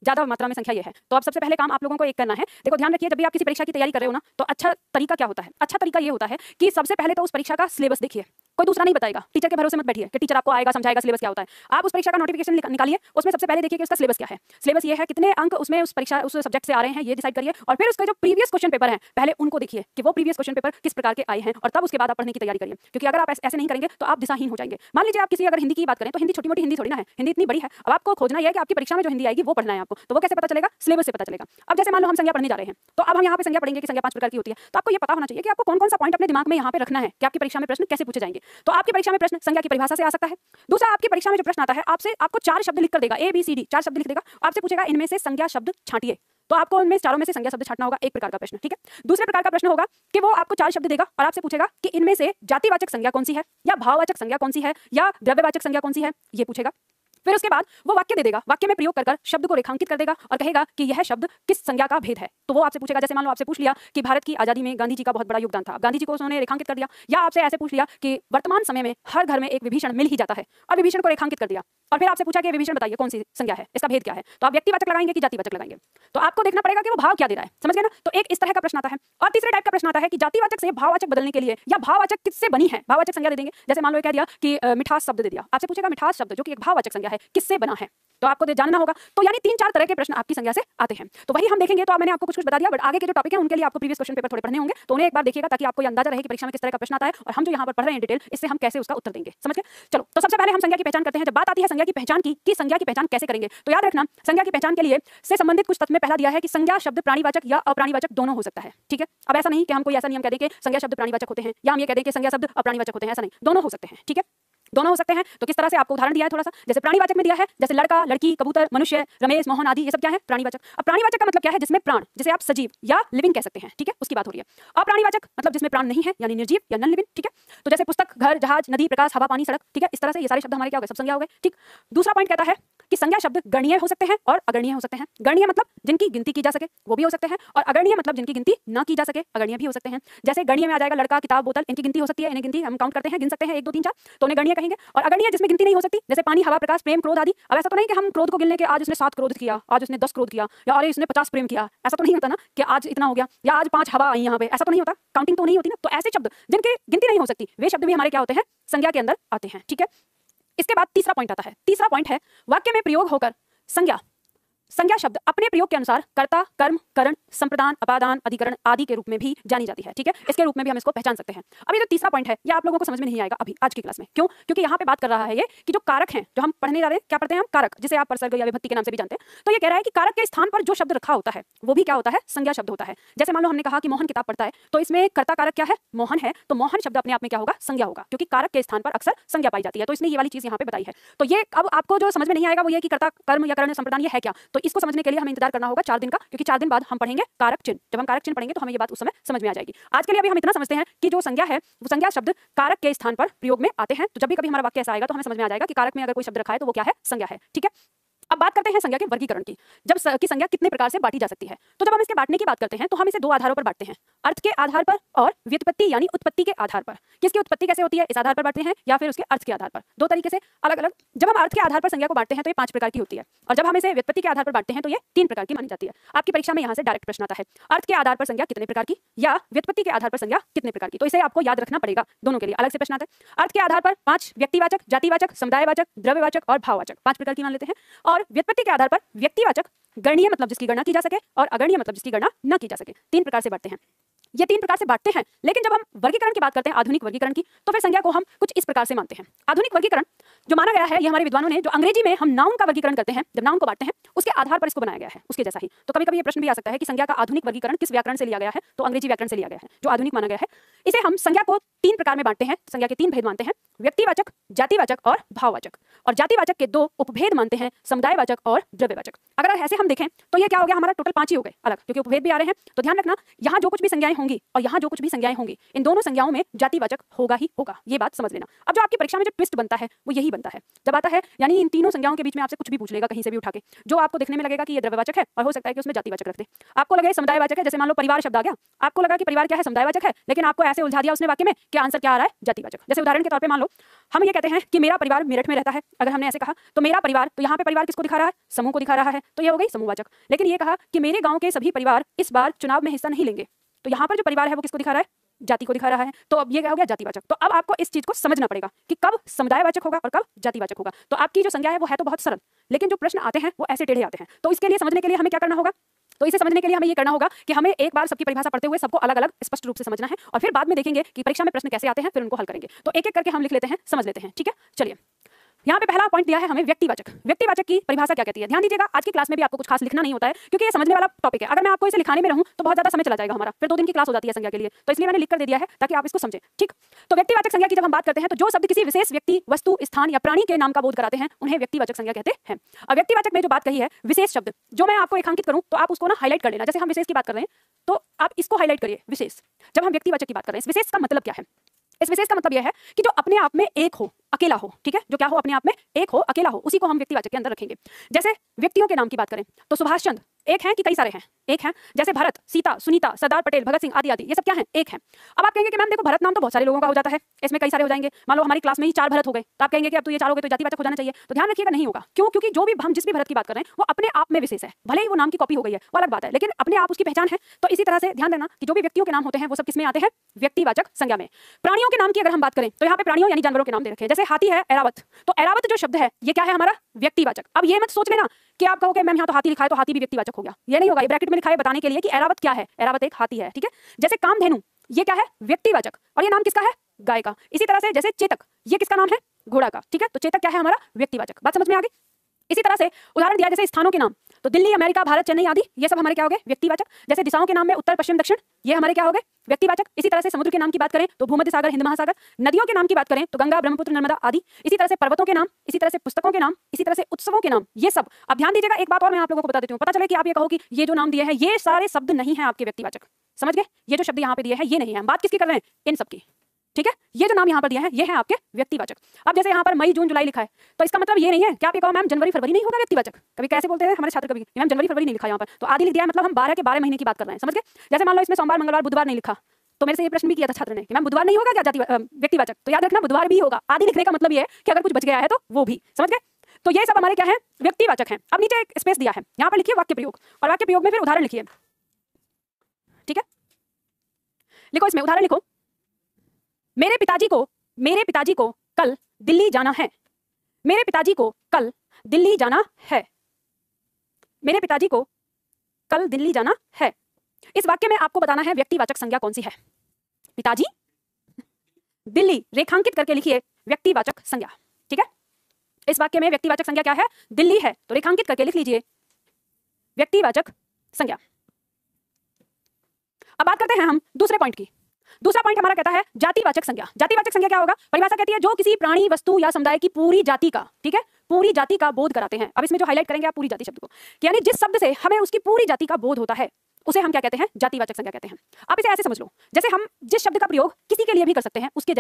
[SPEAKER 1] ज्यादा मात्रा में संख्या ये है। तो अब सबसे पहले काम आप लोगों को एक करना है, देखो ध्यान रखिए, जब भी आप किसी परीक्षा की तैयारी कर रहे हो ना, तो अच्छा तरीका क्या होता है? अच्छा तरीका ये होता है कि सबसे पहले तो उस परीक्षा का सिलेबस देखिए, कोई दूसरा नहीं बताएगा। टीचर के भरोसे मत बैठिए कि टीचर आपको आएगा समझाएगा सिलेबस क्या होता है। आप उस परीक्षा का नोटिफिकेशन निकालिए, उसमें सबसे पहले देखिए कि उसका सिलेबस क्या है। सिलेबस ये है, कितने अंक उसमें उस परीक्षा उस सब्जेक्ट से आ रहे हैं, ये डिसाइड करिए। और फिर उसके जो प्रीवियस क्वेश्चन पेपर है, पहले उनको देखिए कि वो प्रीवियस क्वेश्चन पेपर किस प्रकार के आए हैं, और तब उसके बाद आप पढ़ने की तैयारी करिए। क्योंकि अगर आप ऐसे नहीं करेंगे तो आप दिशाहीन हो जाएंगे। मान लीजिए आप किसी अगर हिंदी की बात करें, तो हिंदी छोटी मोटी हिंदी थोड़ी ना है, हिंदी इतनी बड़ी है। अब आपको खोजना है कि आपकी परीक्षा में जो हिंदी आएगी वो पढ़ना है आपको, तो वो कैसे पता चलेगा? सिलेबस से पता चलेगा। अब जैसे मान लो हम संज्ञा पढ़ने जा रहे हैं, तो अब हम यहाँ पे संज्ञा पढ़ेंगे कि संज्ञा 5 प्रकार की होती है। तो आपको ये पता होना चाहिए कि आपको कौन कौन सा पॉइंट अपने दिमाग में यहाँ पे रखना है कि आपकी परीक्षा में प्रश्न कैसे पूछे जाएंगे। तो आपकी परीक्षा में प्रश्न संज्ञा की परिभाषा से आ सकता है। दूसरा, आपकी परीक्षा में जो प्रश्न आता है, आपसे आपको 4 शब्द लिख कर देगा, ABCD 4 शब्द लिख देगा, आपसे पूछेगा इनमें से संज्ञा शब्द छांटिए। तो आपको उनमें चारों में से संज्ञा शब्द छांटना होगा, एक प्रकार का प्रश्न। ठीक है, दूसरे प्रकार का प्रश्न होगा कि वो आपको 4 शब्द देगा और आपसे पूछेगा कि इनमें से जातिवाचक संज्ञा कौन सी है, या भाववाचक संज्ञा कौन सी है, या द्रव्यवाचक संज्ञा कौन सी है, ये पूछेगा। फिर उसके बाद वो वाक्य दे देगा, वाक्य में प्रयोग कर शब्द को रेखांकित कर देगा और कहेगा कि यह शब्द किस संज्ञा का भेद है। तो वो आपसे पूछेगा, जैसे मान लो आपसे पूछ लिया कि भारत की आजादी में गांधी जी का बहुत बड़ा योगदान था, गांधी जी को उन्होंने रेखांकित कर दिया। या आपसे ऐसे पूछ लिया कि वर्तमान समय में हर घर में एक विभीषण मिल ही जाता है, और विभीषण को रेखांकित कर दिया, और फिर आपसे पूछा कि विभीषण बताइए कौन सी संज्ञा है, इसका भेद क्या है। तो आप व्यक्तिवाचक लगाएंगे कि जातिवाचक लगाएंगे, तो आपको देखना पड़ेगा कि वो भाव क्या दे रहा है, समझ गए ना। तो एक इस तरह का प्रश्न आता है। और तीसरे टाइप का प्रश्न आता है कि जातिवाचक से भाववाचक बदलने के लिए या भाववाचक किससे बनी है, भाववाचक संज्ञा दे देंगे। जैसे मान लो कह दिया कि मिठास शब्द दे दिया, आपसे पूछेगा मिठास शब्द जो कि एक भाववाचक संज्ञा है किससे बना है, तो आपको जानना होगा। तो यानी 3-4 तरह के प्रश्न आपकी संज्ञा से आते हैं। तो वही हम देखेंगे। तो मैंने आपको कुछ बता दिया, बट आगे के जो टॉपिक है उनके लिए आपको प्रीवियस क्वेश्चन पेपर थोड़े पढ़ने होंगे, तो उन्हें एक बार देखिएगा ताकि आपको ये अंदाजा रहे कि परीक्षा में किस तरह का प्रश्न आता है और हम जो यहाँ पर पढ़ रहे हैं डिटेल, इससे हम कैसे उसका उत्तर देंगे, समझ गए। चलो, तो सबसे पहले हम संज्ञा की पहचान करते हैं। जब बात आती है संज्ञा की पहचान की कि संज्ञा की पहचान कैसे करेंगे, तो याद रखना संज्ञा की पहचान के लिए से संबंधित कुछ तथ्य में पहला दिया है कि संज्ञा शब्द प्राणीवाचक या अप्राणीवाचक दोनों हो सकता है, ठीक है। अब ऐसा नहीं कि हम कोई ऐसा नियम कह दें कि संज्ञा शब्द प्राणीवाचक होते हैं या हम ये कह दें कि संज्ञा शब्द अप्राणीवाचक होते हैं, ऐसा नहीं, दोनों हो सकते हैं, ठीक है, दोनों हो सकते हैं। तो किस तरह से आपको उदाहरण दिया है थोड़ा सा, जैसे प्राणीवाचक में दिया है, जैसे लड़का, लड़की, कबूतर, मनुष्य, रमेश, मोहन आदि, ये सब क्या है, प्राणीवाचक। अब प्राणीवाचक का मतलब क्या है, जिसमें प्राण, जिसे आप सजीव या लिविंग कह सकते हैं, ठीक है, उसकी बात हो रही है। अप्राणीवाचक मतलब जिसमें प्राण नहीं है, यानी निर्जीव या नॉन लिविंग, ठीक है। तो जैसे पुस्तक, घर, जहाज, नदी, प्रकाश, हवा, पानी, सड़क, ठीक है, इस तरह से ये सारे शब्द हमारे क्या हो गए, सब संज्ञा हो गए, ठीक। दूसरा पॉइंट कहता है कि संज्ञा शब्द गणनीय हो सकते हैं और अगणनीय हो सकते हैं। गणनीय मतलब जिनकी गिनती की जा सके, वो भी हो सकते हैं, और अगणनीय मतलब जिनकी गिनती ना की जा सके, अगणनीय भी हो सकते हैं। जैसे गणनीय में आ जाएगा लड़का, किताब, बोतल, इनकी गिनती हो सकती है, इन्हें गिनती हम काउंट करते हैं, गिन सकते हैं 1 2 3 4, तो उन्हें गणनीय कहेंगे। और अगणनीय जिसमें गिनती नहीं हो सकती, जैसे पानी, हवा, प्रकाश, प्रेम, क्रोध आदि। अब ऐसा तो नहीं कि हम क्रोध को गिनने के आज उसने 7 क्रोध किया, आज उसने 10 क्रोध किया, या अरे इसने 50 प्रेम किया, ऐसा तो नहीं होता ना कि आज इतना हो गया या आज 5 हवा आई यहाँ पे, ऐसा तो नहीं होता, काउंटिंग तो नहीं होती ना। तो ऐसे शब्द जिनकी गिनती नहीं हो सकती, वे शब्द भी हमारे क्या होते हैं, संज्ञा के अंदर आते हैं, ठीक है। इसके बाद तीसरा पॉइंट आता है। तीसरा पॉइंट है वाक्य में प्रयोग होकर संज्ञा शब्द अपने प्रयोग के अनुसार कर्ता, कर्म, करण, संप्रदान, अपादान, अधिकरण आदि के रूप में भी जानी जाती है, ठीक है। इसके रूप में भी हम इसको पहचान सकते हैं। अब ये जो तीसरा पॉइंट है, ये आप लोगों को समझ में नहीं आएगा अभी आज की क्लास में, क्यों? क्योंकि यहाँ पे बात कर रहा है ये कि जो कारक हैं, जो हम पढ़ने जा रहे हैं, क्या पढ़ते हैं हम, कारक, जिसे आप परसर्ग या विभक्ति के नाम से भी जानते हैं। तो ये कह रहा है कि कारक के स्थान पर जो शब्द रखा होता है वो भी क्या होता है, संज्ञा शब्द होता है। जैसे मान लो हमने कहा कि मोहन किताब पढ़ता है, तो इसमें कर्ता कारक क्या है, मोहन है, तो मोहन शब्द अपने आप में क्या होगा, संज्ञा होगा, क्योंकि कारक के स्थान पर अक्सर संज्ञा पाई जाती है। तो इसने ये वाली चीज यहाँ पे बताई है। तो ये अब आपको जो समझ में नहीं आएगा वो ये कि कर्ता, कर्म या करण, संप्रदान ये है क्या, तो इसको समझने के लिए हमें इंतजार करना होगा 4 दिन का, क्योंकि 4 दिन बाद हम पढ़ेंगे कारक चिन्ह। जब हम कारक चिन्ह पढ़ेंगे तो हमें ये बात उस समय समझ में आ जाएगी। आज के लिए अभी हम इतना समझते हैं कि जो संज्ञा है वो संज्ञा शब्द कारक के स्थान पर प्रयोग में आते हैं। तो जब भी कभी हमारा वाक्य ऐसा आएगा तो हमें समझ में आ जाएगा कि कारक में अगर कोई शब्द रखा है तो वो क्या है, संज्ञा है, ठीक है। अब बात करते हैं संज्ञा के वर्गीकरण की। जब की संज्ञा कितने प्रकार से बांटी जा सकती है, तो जब हम इसके बांटने की बात करते हैं तो हम इसे 2 आधारों पर बांटते हैं, अर्थ के आधार पर और व्युत्पत्ति यानी उत्पत्ति के आधार पर। किसकी उत्पत्ति कैसे होती है, इस आधार पर बांटते हैं, या फिर उसके अर्थ के आधार पर, 2 तरीके से अलग अलग। जब हम अर्थ के आधार पर संज्ञा को बांटते हैं तो ये 5 प्रकार की होती है, और जब हम इसे व्युत्पत्ति के आधार पर बांटते हैं तो ये 3 प्रकार की मानी जाती है। आपकी परीक्षा में यहाँ से डायरेक्ट प्रश्न आता है, अर्थ के आधार पर संज्ञा कितने प्रकार की या व्युत्पत्ति के आधार पर संज्ञा कितने प्रकार की, तो इसे आपको याद रखना पड़ेगा। दोनों के लिए अलग से प्रश्न आता है। अर्थ के आधार पर 5 व्यक्तिवाचक, जातिवाचक, समुदायवाचक, द्रव्यवाचक और भाववाचक 5 प्रकार की मान लेते हैं। और व्युत्पत्ति के आधार पर व्यक्तिवाचक, गणनीय मतलब जिसकी गणना की जा सके, और अगणनीय मतलब जिसकी गणना न की जा सके, 3 प्रकार से बांटते हैं। ये 3 प्रकार से बांटते हैं। लेकिन जब हम वर्गीकरण की बात करते हैं, आधुनिक वर्गीकरण की, तो फिर संज्ञा को हम कुछ इस प्रकार से मानते हैं। आधुनिक वर्गीकरण जो माना गया है, ये हमारे विद्वानों ने, जो अंग्रेजी में हम नाउन का वर्गीकरण करते हैं, जब नाउन को बांटते हैं उसके आधार पर इसको बनाया गया है, उसके जैसा ही। तो कभी कभी ये प्रश्न भी आ सकता है कि संज्ञा का आधुनिक वर्गीकरण किस व्याकरण से लिया गया है, तो अंग्रेजी व्याकरण से लिया गया है, जो आधुनिक माना गया है। इसे हम संज्ञा को 3 प्रकार में बांटते हैं। संज्ञा के 3 भेद मानते हैं, व्यक्तिवाचक, जातिवाचक और भाववाचक। और जातिवाचक के 2 उपभेद मानते हैं, समुदायवाचक और द्रव्यवाचक। अगर ऐसे हम देखें तो ये क्या हो गया, हमारा टोटल 5 ही हो गए अलग, क्योंकि उपभेद भी आ रहे हैं। तो ध्यान रखना, यहाँ जो कुछ भी संज्ञाएं होंगी और यहाँ जो कुछ भी संज्ञाएं होंगी, इन दोनों संज्ञाओं में जातिवाचक होगा ही होगा, ये बात समझ लेना। अब जो आपकी परीक्षा में जो ट्विस्ट बनता है वो यही बनता है, जब आता है यानी इन तीनों संज्ञाओं के बीच में आपसे कुछ भी पूछ लेगा कहीं से भी उठा के, जो आपको देखने में लगेगा कि ये द्रव्यवाचक है और हो सकता है कि उसमें जातिवाचक रख दे। आपको लगे समुदायवाचक है, जैसे मान लो परिवार शब्द आ गया, आपको लगा कि परिवार क्या है, समुदायवाचक है, लेकिन आपको ऐसे उलझा दिया उसने वाक्य में कि आंसर क्या आ रहा है, जातिवाचक। जैसे उदाहरण के तौर पे मान लो हम ये कहते हैं कि मेरा परिवार मेरठ में रहता है, अगर हमने ऐसे कहा तो मेरा परिवार, तो यहाँ पे परिवार किसको दिखा रहा है, समूह को दिखा रहा है, तो ये हो गई समूहवाचक। लेकिन ये कहा कि मेरे गांव के सभी परिवार इस बार चुनाव में हिस्सा नहीं लेंगे, तो यहाँ पर जो परिवार है वो किसको दिखा रहा है, जाति को दिखा रहा है। तो अब ये क्या हो गया, जातिवाचक। तो अब आपको इस चीज को समझना पड़ेगा कि कब समुदायवाचक होगा और कब जातिवाचक होगा। तो आपकी जो संज्ञा है वो है तो बहुत सरल, लेकिन जो प्रश्न आते हैं वो ऐसे टेढ़े आते हैं। तो इसके लिए समझने के लिए हमें क्या करना होगा, तो इसे समझने के लिए हमें ये करना होगा कि हमें एक बार सबकी परिभाषा पढ़ते हुए सबको अलग अलग स्पष्ट रूप से समझना है, और फिर बाद में देखेंगे कि परीक्षा में प्रश्न कैसे आते हैं, फिर उनको हल करेंगे। तो एक एक करके हम लिख लेते हैं, समझ लेते हैं, ठीक है। चलिए, यहाँ पे पहला पॉइंट दिया है हमें व्यक्तिवाचक। व्यक्तिवाचक की परिभाषा क्या कहती है, ध्यान दीजिएगा। आज की क्लास में भी आपको कुछ खास लिखना नहीं होता है, क्योंकि ये समझने वाला टॉपिक है। अगर मैं आपको इसे लिखाने में रहूं तो बहुत ज्यादा समय चला जाएगा हमारा, फिर 2 दिन की क्लास हो जाती है संज्ञा के लिए, तो इसलिए मैंने लिख कर दे दिया है ताकि आप इसको समझें, ठीक। तो व्यक्तिवाचक संज्ञा की जब हम बात करते हैं तो जो शब्द किसी विशेष व्यक्ति, वस्तु, स्थान या प्राणी के नाम का बोध कराते हैं उन्हें व्यक्तिवाचक संज्ञा कहते हैं। अब व्यक्तिवाचक में जो बात कही है, विशेष शब्द, जो मैं आपको रेखांकित करूं तो आप उसको ना हाईलाइट कर लेना। जैसे हम विशेष की बात कर रहे हैं तो आप इसको हाईलाइट करिए, विशेष। जब हम व्यक्तिवाचक की बात कर रहे हैं, इस विशेष का मतलब क्या है, इस विशेष का मतलब यह है कि जो अपने आप में एक हो, अकेला हो, ठीक है, जो क्या हो, अपने आप में एक हो, अकेला हो, उसी को हम व्यक्तिवाचक के अंदर रखेंगे। जैसे व्यक्तियों के नाम की बात करें तो सुभाष चंद्र एक हैं कि कई सारे हैं? एक हैं। जैसे भरत, सीता, सुनीता, सरदार पटेल, भगत सिंह आदि आदि, ये सब क्या हैं? एक हैं। अब आप कहेंगे कि मैम देखो भरत नाम तो बहुत सारे लोगों का हो जाता है, इसमें कई सारे हो जाएंगे, मान लो हमारी क्लास में ही 4 भरत हो गए, तो आप कहेंगे कि अब तो ये 4 हो गए तो जातिवाचक हो जाना चाहिए। तो ध्यान रखिएगा, नहीं होगा। क्यों? क्योंकि जो भी हम जिस भी भरत की बात कर रहे हैं वो अपने आप में विशेष है, भले ही वो नाम की कॉपी हो गई है वो अलग बात है, लेकिन अपने आप उसकी पहचान है। तो इसी तरह से ध्यान देना कि जो भी व्यक्तियों के नाम होते हैं वो सब किसमें आते हैं? व्यक्तिवाचक संज्ञा में। प्राणियों के नाम की अगर हम बात करें तो यहाँ पे प्राणियों यानी जानवरों के नाम दे रखे हैं। जैसे हाथी है ऐरावत, तो ऐरावत जो शब्द है ये क्या है? हमारा व्यक्तिवाचक। अब ये मत सोच लेना कि आप कहोगे मैम यहाँ तो हाथी लिखा है तो हाथी भी व्यक्तिवाचक हो गया, ये नहीं होगा। ये ब्रैकेट में लिखा है बताने के लिए कि ऐरावत क्या है, ऐरावत एक हाथी है, ठीक है। जैसे कामधेनु, ये क्या है? व्यक्तिवाचक, और ये नाम किसका है? गाय का। इसी तरह से जैसे चेतक, ये किसका नाम है? घोड़ा का, ठीक है। तो चेतक क्या है? हमारा व्यक्तिवाचक। बात समझ में आ गई? इसी तरह से उदाहरण दिया जैसे स्थानों के नाम, तो दिल्ली, अमेरिका, भारत, चेन्नई आदि, ये सब हमारे क्या हो गए? व्यक्तिवाचक। जैसे दिशाओं के नाम में उत्तर, पश्चिम, दक्षिण, ये हमारे क्या हो गए? व्यक्तिवाचक। इसी तरह से समुद्र के नाम की बात करें तो भूमध्य सागर, हिंद महासागर। नदियों के नाम की बात करें तो गंगा, ब्रह्मपुत्र, नर्मदा आदि। इसी तरह से पर्वतों के नाम, इसी तरह से पुस्तकों के नाम, इसी तरह से उत्सवों के नाम, ये सब। अब ध्यान दीजिएगा, एक बात और मैं आप लोगों को बता देती हूँ, पता चले कि आप ये कहो कि ये जो नाम दिए हैं ये सारे शब्द नहीं है आपके व्यक्तिवाचक। समझ गए? ये जो शब्द यहाँ पे दिए हैं ये नहीं है। हम बात किसकी कर रहे हैं? इन सबकी, ठीक है। ये जो नाम यहाँ पर दिया है ये है आपके व्यक्तिवाचक। अब जैसे यहाँ पर मई, जून, जुलाई लिखा है, तो इसका मतलब ये नहीं है कि आप ये कहो मैम जनवरी, फरवरी नहीं होगा व्यक्तिवाचक। कभी कैसे बोलते हैं हमारे छात्र, कभी मैम जनवरी, फरवरी नहीं लिखा यहाँ पर, तो आदि लिख दिया है, मतलब हम 12 के 12 महीने की बात कर रहे हैं। समझ गए? जैसे मान लो इसमें सोमवार, मंगलवार, बुधवार नहीं लिखा, तो मेरे से ये प्रश्न भी किया था छात्र ने कि मैम बुधवार नहीं होगा क्या जाति व्यक्तिवाचक? तो याद रखना बुधवार भी होगा। आदि लिखने का मतलब ये है कि अगर कुछ बच गया है तो वो भी। समझ गए? तो ये सब हमारे क्या है? व्यक्तिवाचक है। अब नीचे एक स्पेस दिया है, यहाँ पर लिखिए वाक्य प्रयोग, और वाक्य प्रयोग में फिर उदाहरण लिखिए, ठीक है। लिखो इसमें उदाहरण लिखो, मेरे पिताजी को कल दिल्ली जाना है। मेरे पिताजी को कल दिल्ली जाना है। मेरे पिताजी को कल दिल्ली जाना है। इस वाक्य में आपको बताना है व्यक्तिवाचक संज्ञा कौन सी है। पिताजी, दिल्ली, रेखांकित करके लिखिए व्यक्तिवाचक संज्ञा, ठीक है। इस वाक्य में व्यक्तिवाचक संज्ञा क्या है? दिल्ली है, तो रेखांकित करके लिख लीजिए व्यक्तिवाचक संज्ञा। अब बात करते हैं हम दूसरे पॉइंट की। दूसरा पॉइंट हमारा कहता है जातिवाचक संज्ञा। जातिवाचक संज्ञा क्या होगा? परिभाषा कहती है जो किसी प्राणी, वस्तु या समुदाय की पूरी जाति का, ठीक है, पूरी जाति का बोध कराते हैं। अब इसमें जो हाईलाइट करेंगे आप पूरी जाति शब्द को, यानी जिस शब्द से हमें उसकी पूरी जाति का बोध होता है उसे हम क्या कहते हैं? जातिवाचक संज्ञा कहते हैं। आप इसे ऐसे समझ लो, जैसे हम जिस शब्द का प्रयोग किसी के लिए भी कर सकते हैं उसके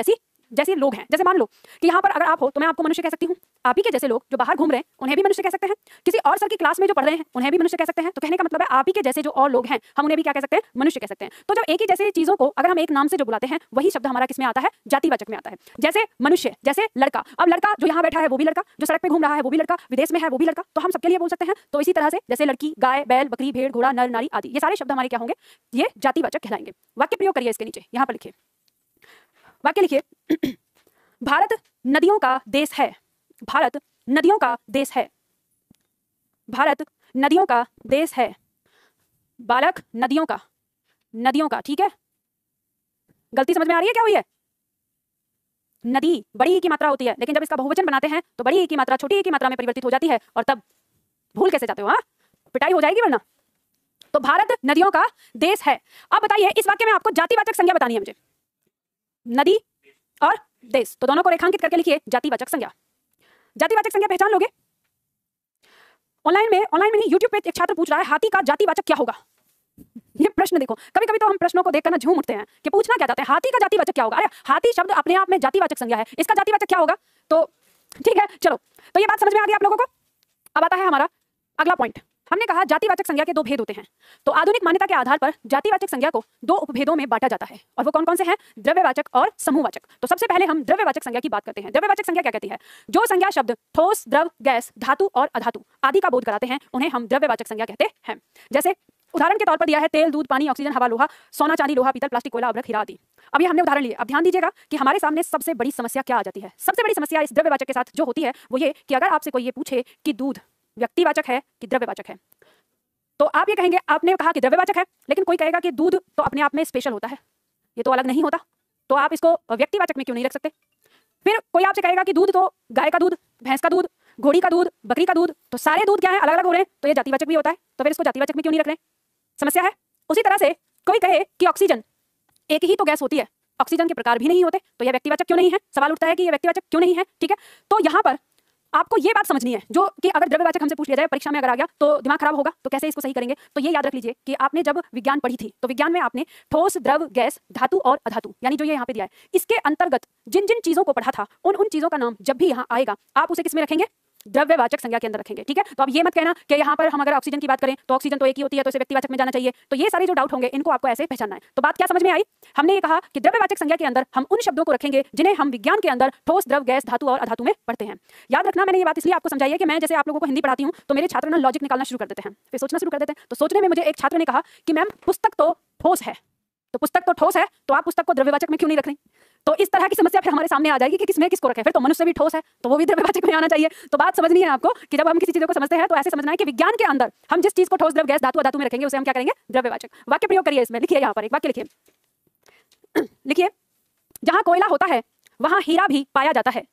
[SPEAKER 1] जैसे लोग हैं। जैसे मान लो कि यहाँ पर अगर आप हो तो मैं आपको मनुष्य कह सकती हूँ। आप ही के जैसे लोग जो बाहर घूम रहे हैं उन्हें भी मनुष्य कह सकते हैं। किसी और सर की क्लास में जो पढ़ रहे हैं उन्हें भी मनुष्य कह सकते हैं। तो कहने का मतलब है आप ही के जैसे जो और लोग हैं हम उन्हें भी क्या कह सकते हैं? मनुष्य कह सकते हैं। तो जब एक ही जैसे चीजों को अगर हम एक नाम से जो बुलाते हैं वही शब्द हमारा किसमें आता है? जातिवाचक में आता है। जैसे मनुष्य, जैसे लड़का। अब लड़का जो यहाँ बैठा है वो भी लड़का, जो सड़क पे घूम रहा है वो भी लड़का, विदेश में है वो भी लड़का, तो हम सबके लिए बोल सकते हैं। तो इसी तरह से जैसे लड़की, गाय, बैल, बकरी, भेड़, घोड़ा, नर, नारी आदि, ये सारे शब्द हमारे क्या होंगे? ये जातिवाचक कहलाएंगे। वाक्य प्रयोग करिए इसके नीचे, यहाँ पर लिखिए वाक्य लिखिए भारत नदियों का देश है। भारत नदियों का देश है। भारत नदियों का देश है। बालक नदियों का, ठीक है। गलती समझ में आ रही है क्या हुई है? नदी बड़ी ई की मात्रा होती है, लेकिन जब इसका बहुवचन बनाते हैं तो बड़ी ई की मात्रा छोटी ई की मात्रा में परिवर्तित हो जाती है, और तब भूल कैसे जाते हो? हाँ, पिटाई हो जाएगी वरना। तो भारत नदियों का देश है। अब बताइए इस वाक्य में आपको जातिवाचक संज्ञा बतानी है मुझे। नदी और देश, तो दोनों को रेखांकित करके लिखिए जातिवाचक संज्ञा। जातिवाचक संज्ञा पहचान लोगे? ऑनलाइन में नहीं, यूट्यूब पे एक छात्र पूछ रहा है हाथी का जातिवाचक क्या होगा। ये प्रश्न देखो, कभी कभी तो हम प्रश्नों को देखकर ना झूम उठते हैं कि पूछना क्या चाहते हैं, हाथी का जातिवाचक क्या होगा। अरे हाथी शब्द अपने आप में जातिवाचक संज्ञा है, इसका जातिवाचक क्या होगा? तो ठीक है, चलो, तो ये बात समझ में आ गई आप लोगों को। अब आता है हमारा अगला पॉइंट। हमने कहा जातिवाचक संज्ञा के 2 भेद होते हैं। तो आधुनिक मान्यता के आधार पर जातिवाचक संज्ञा को 2 उपभेदों में बांटा जाता है, और वो कौन कौन से हैं? द्रव्यवाचक और समूहवाचक। तो सबसे पहले हम द्रव्यवाचक संज्ञा की बात करते हैं। द्रव्यवाचक संज्ञा क्या कहती है? जो संज्ञा शब्द ठोस, द्रव, गैस, धातु और अधातु आदि का बोध कराते हैं उन्हें हम द्रव्यवाचक संज्ञा कहते हैं। जैसे उदाहरण के तौर पर दिया है तेल, दूध, पानी, ऑक्सीजन, हवा, लोहा, सोना, चांदी, लोहा, पीतल, प्लास्टिक, कोयला, अभ्रक, हीरा आदि। अब ये हमने उदाहरण लिए। अब ध्यान दीजिएगा कि हमारे सामने सबसे बड़ी समस्या क्या आ जाती है। सबसे बड़ी समस्या इस द्रव्यवाचक के साथ जो होती है वो ये कि अगर आपसे कोई ये पूछे कि दूध व्यक्तिवाचक है कि द्रव्यवाचक है, तो आप ये कहेंगे, आपने कहा कि द्रव्यवाचक है, लेकिन कोई कहेगा कि दूध तो अपने आप में स्पेशल होता है, ये तो अलग नहीं होता, तो आप इसको व्यक्तिवाचक में क्यों नहीं रख सकते? फिर कोई आपसे कहेगा कि दूध तो गाय का दूध, भैंस का दूध, घोड़ी का दूध, बकरी का दूध, तो सारे दूध क्या है? अलग अलग हो रहे हैं, तो ये जातिवाचक भी होता है, तो फिर इसको जातिवाचक में क्यों नहीं रख रहे? समस्या है। उसी तरह से कोई कहे कि ऑक्सीजन एक ही तो गैस होती है, ऑक्सीजन के प्रकार भी नहीं होते, तो यह व्यक्तिवाचक क्यों नहीं है? सवाल उठता है कि यह व्यक्तिवाचक क्यों नहीं है, ठीक है। तो यहाँ पर आपको ये बात समझनी है जो कि अगर द्रव्यवाचक हमसे पूछ लिया जाए परीक्षा में अगर आ गया तो दिमाग खराब होगा, तो कैसे इसको सही करेंगे? तो ये याद रख लीजिए कि आपने जब विज्ञान पढ़ी थी तो विज्ञान में आपने ठोस, द्रव, गैस, धातु और अधातु, यानी जो ये यहाँ पे दिया है, इसके अंतर्गत जिन जिन चीजों को पढ़ा था, उन चीजों का नाम जब भी यहाँ आएगा आप उसे किसमें रखेंगे? द्रव्यवाचक संज्ञा के अंदर रखेंगे। ठीक है, तो अब ये मत कहना कि यहाँ पर हम अगर ऑक्सीजन की बात करें तो ऑक्सीजन तो एक ही होती है, तो इसे व्यक्तिवाचक में जाना चाहिए। तो ये सारे जो डाउट होंगे इनको आपको ऐसे पहचानना है। तो बात क्या समझ में आई? हमने ये कहा कि द्रव्यवाचक संज्ञा के अंदर हम उन शब्दों को रखेंगे जिन्हें हम विज्ञान के अंदर ठोस, द्रव, गैस, धातु और अधातु में पढ़ते हैं। याद रखना, मैंने ये बात इसलिए आपको समझाई है कि मैं जैसे आप लोगों को हिंदी पढ़ाती हूँ तो मेरे छात्र ना लॉजिक निकालना शुरू कर देते हैं, फिर सोचना शुरू कर देते हैं। तो सोचने में मुझे एक छात्र ने कहा कि मैम पुस्तक तो ठोस है, तो पुस्तक तो ठोस है तो आप पुस्तक को द्रव्यवाचक में क्यों नहीं रख रही? तो इस तरह की समस्या फिर हमारे सामने आ जाएगी कि किसमें किसको रखें। फिर तो मनुष्य भी ठोस है तो वो भी द्रव्यवाचक में आना चाहिए। तो बात समझनी है आपको कि जब हम किसी चीज को समझते हैं तो ऐसे समझना है कि विज्ञान के अंदर हम जिस चीज को ठोस, द्रव, गैस, धातु, अधातु में रखेंगे उसे हम क्या करेंगे? द्रव्यवाचक। वाक्य प्रयोग करिए इसमें, लिखिए यहाँ पर एक वाक्य लिखिए। लिखिए, जहां कोयला होता है वहां हीरा भी पाया जाता है।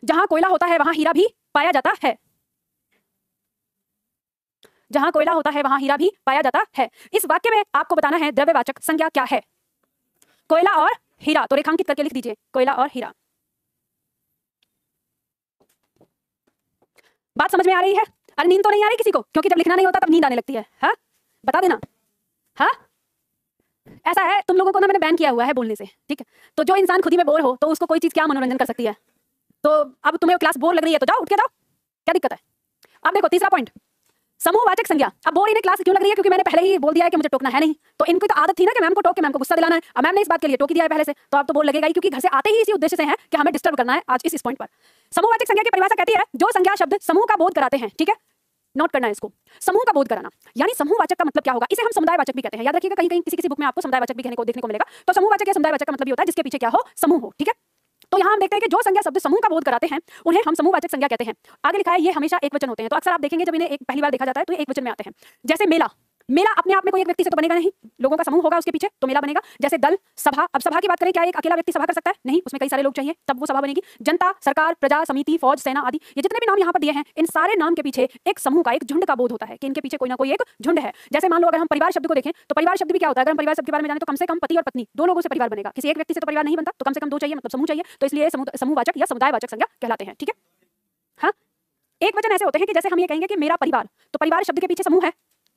[SPEAKER 1] जहां कोयला होता है वहां हीरा भी पाया जाता है। जहां कोयला होता है वहां हीरा भी पाया जाता है। इस वाक्य में आपको बताना है द्रव्यवाचक संज्ञा क्या है। कोयला और हीरा, तो रेखांकित करके लिख दीजिए, कोयला और हीरा। बात समझ में आ रही है? अरे नींद तो नहीं आ रही किसी को? क्योंकि जब लिखना नहीं होता तब नींद आने लगती है। हाँ, बता देना। हाँ, ऐसा है, तुम लोगों को ना मैंने बैन किया हुआ है बोलने से। ठीक है, तो जो इंसान खुद ही में बोर हो तो उसको कोई चीज क्या मनोरंजन कर सकती है? तो अब तुम्हें क्लास बोर लग रही है तो जाओ, उठ के जाओ, क्या दिक्कत है? अब देखो तीसरा पॉइंट, समूहवाचक संज्ञा। अब बोर इन्हें क्लास क्यों लग रही है? क्योंकि मैंने पहले ही बोल दिया है कि मुझे टोकना है नहीं। तो इनकी तो आदत थी ना कि मैम को टोक के मैम को गुस्सा दिलाना है। अब मैम ने इस बात के लिए टोक दिया है पहले से, तो अब तो बोर लगेगा ही, क्योंकि घर से आते ही इसी उद्देश्य से है कि हमें डिस्टर्ब करना है आज इस पॉइंट पर। समूहवाचक संज्ञा की परिभाषा कहती है जो संज्ञा शब्द समूह का बोध कराते हैं। ठीक है, नोट करना है इसको, समूह का बोध कराना। यानी समूहवाचक का मतलब क्या होगा? इसे हम समुदायवाचक भी कहते हैं। याद रखिएगा, कहीं कहीं किसी बुक में आपको समुदायवाचक भी कहने को देखने को मिलेगा। तो समूहवाचक या समुदायवाचक का मतलब ये होता है जिसके पीछे क्या हो? समूह हो। ठीक है, तो यहाँ हम देखते हैं कि जो संज्ञा शब्द समूह का बोध कराते हैं उन्हें हम समूहवाचक संज्ञा कहते हैं। आगे लिखा है ये हमेशा एक वचन होते हैं। तो अक्सर आप देखेंगे जब इन्हें एक पहली बार देखा जाता है तो ये एक वचन में आते हैं। जैसे मेला, मेला अपने आप में कोई एक व्यक्ति से तो बनेगा नहीं, लोगों का समूह होगा उसके पीछे तो मेला बनेगा। जैसे दल, सभा। अब सभा की बात करें, क्या एक अकेला व्यक्ति सभा कर सकता है? नहीं, उसमें कई सारे लोग चाहिए तब वो सभा बनेगी। जनता, सरकार, प्रजा, समिति, फौज, सेना आदि, ये जितने भी नाम यहाँ पर दिए हैं इन सारे नाम के पीछे एक समूह का, एक झुंड का बोध होता है कि इनके पीछे कोई ना कोई एक झुंड है। जैसे मान लो अगर हम परिवार शब्द को देखें तो परिवार शब्द भी क्या होता है? अगर हम परिवार शब्द के बारे में जाने तो कम से कम पति और पत्नी दो लोगों से परिवार बनेगा। किसी एक व्यक्ति से तो परिवार नहीं बनता, तो कम से कम दो चाहिए, मतलब समूह चाहिए। तो इसलिए समूहवाचक या समुदायवाचक संज्ञा कहलाते हैं। ठीक है, हाँ, एक वचन ऐसे होते हैं कि जैसे हम ये कहेंगे कि मेरा परिवार, तो परिवार शब्द के पीछे समूह है,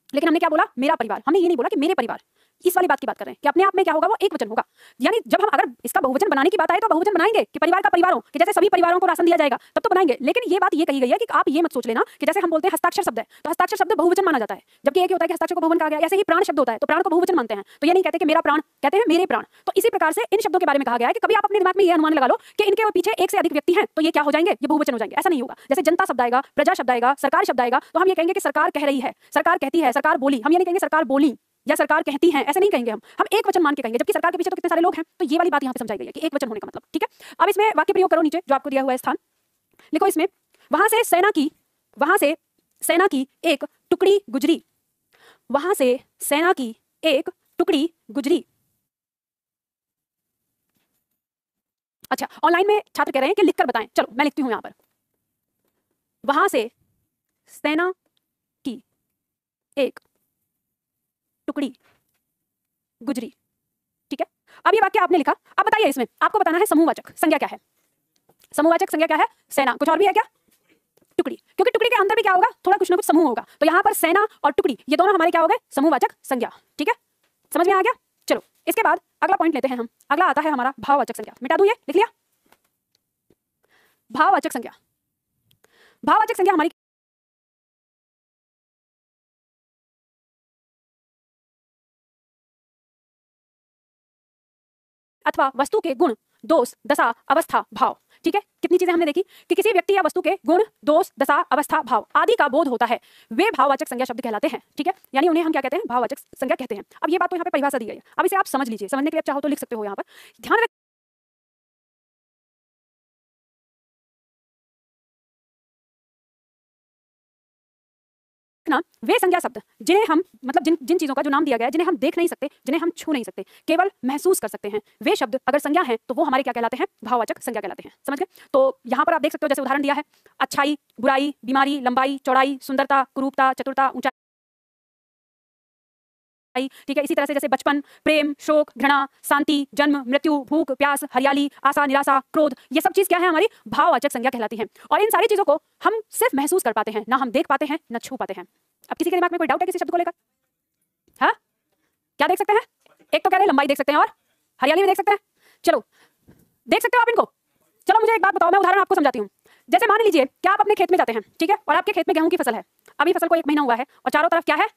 [SPEAKER 1] लेकिन हमने क्या बोला? मेरा परिवार। हमने ये नहीं बोला कि मेरे परिवार। इस वाली बात की बात कर रहे हैं कि अपने आप में क्या होगा? वो एक वचन होगा। यानी जब हम अगर इसका बहुवचन बनाने की बात आए तो बहुवचन बनाएंगे कि परिवार का परिवारों, कि जैसे सभी परिवारों को राशन दिया जाएगा तब तो बनाएंगे। लेकिन ये बात ये कही गई है कि आप ये मत सोच लेना कि जैसे हम बोलते हैं हस्ताक्षर शब्द है तो हस्ताक्षर शब्द बहुवचन माना जाता है, जबकि एक होता है कि हस्ताक्षर को बहुवचन कहा गया। ऐसे ही प्राण शब्द होता है तो प्राण को बहुवचन मानते हैं, तो ये नहीं कहते कि मेरा प्राण, कहते हैं मेरे प्राण। तो इसी प्रकार से इन शब्दों के बारे में कहा गया है कि कभी आप अपने दिमाग में ये अनुमान लगा लो कि इनके पीछे एक से अधिक व्यक्ति हैं तो ये क्या हो जाएंगे? ये बहुवचन हो जाएंगे। ऐसा नहीं होगा। जैसे जनता शब्द आएगा, प्रजा शब्द आएगा, सरकार शब्द आएगा तो हम ये कहेंगे कि सरकार कह रही है, सरकार कहती है, सरकार बोली। हम ये नहीं कहेंगे सरकार बोली या सरकार कहती हैं, ऐसे नहीं कहेंगे हम एक वचन मान के कहेंगे, जबकि सरकार के पीछे तो कितने सारे लोग हैं। तो ये वाली बात यहाँ पे समझाई गई है कि एक वचन होने का मतलब। ठीक है, अब इसमें वाक्य प्रयोग करो, नीचे जो आपको दिया हुआ है स्थान लिखो। इसमें वहां से सेना की एक टुकड़ी गुजरी, वहां से सेना की एक टुकड़ी गुजरी। अच्छा, ऑनलाइन में छात्र कह रहे हैं कि लिखकर बताएं। चलो मैं लिखती हूं यहां पर, वहां से सेना की एक टुकड़ी गुजरी। ठीक है, अब ये वाक्य आपने लिखा। अब बताइए इसमें आपको बताना है समूहवाचक संज्ञा क्या है। समूहवाचक संज्ञा क्या है? सेना। कुछ और भी है क्या? टुकड़ी, क्योंकि टुकड़ी के अंदर भी क्या होगा? थोड़ा कुछ ना कुछ समूह होगा। तो यहाँ पर सेना और टुकड़ी ये दोनों हमारे क्या हो गए? समूहवाचक संज्ञा। ठीक है, समझ में आ गया? चलो इसके बाद अगला पॉइंट लेते हैं हम। अगला आता है हमारा भाववाचक संज्ञा। मिटा दूं, ये लिख लिया? भाववाचक संज्ञा। भाववाचक संज्ञा हमारी अथवा वस्तु के गुण, दोष, दशा, अवस्था, भाव। ठीक है, कितनी चीजें हमने देखी कि किसी व्यक्ति या वस्तु के गुण, दोष, दशा, अवस्था, भाव आदि का बोध होता है, वे भाववाचक संज्ञा शब्द कहलाते हैं। ठीक है, यानी उन्हें हम क्या कहते हैं? भाववाचक संज्ञा कहते हैं। अब ये बात तो यहाँ पे परिभाषा दी गई है, अब इसे आप समझ लीजिए। समझने के लिए चाहो तो लिख सकते हो यहाँ पर। ध्यान ना, वे संज्ञा शब्द जिन्हें हम मतलब जिन चीजों का जो नाम दिया गया है, जिन्हें हम देख नहीं सकते, जिन्हें हम छू नहीं सकते, केवल महसूस कर सकते हैं, वे शब्द अगर संज्ञा हैं तो वो हमारे क्या कहलाते हैं? भाववाचक संज्ञा कहलाते हैं। समझ गए? तो यहाँ पर आप देख सकते हो, जैसे उदाहरण दिया है, अच्छाई, बुराई, बीमारी, लंबाई, चौड़ाई, सुंदरता, कुरूपता, चतुरता, ऊंचाई। ठीक है, इसी तरह से जैसे बचपन, प्रेम, शोक, घृणा, शांति, जन्म, मृत्यु, भूख, प्यास, हरियाली, आशा, निराशा, क्रोध, ये सब चीज क्या है? हमारी भाववाचक संज्ञा कहलाती है। और इन सारी चीजों को हम सिर्फ महसूस कर पाते हैं, ना हम देख पाते हैं, ना छू पाते हैं। अब किसी के दिमाग में कोई डाउट है किसी शब्द को लेकर? क्या देख सकते हैं? एक तो कह रहे हैं लंबाई देख सकते हैं और हरियाली भी देख सकते हैं। चलो देख सकते हो आप इनको। चलो मुझे एक बात बताओ, मैं उदाहरण आपको समझाती हूँ। जैसे मान लीजिए कि आप अपने खेत में जाते हैं, ठीक है, और आपके खेत में गेहूं की फसल है। अभी फसल को 1 महीना हुआ है और चारों तरफ क्या है?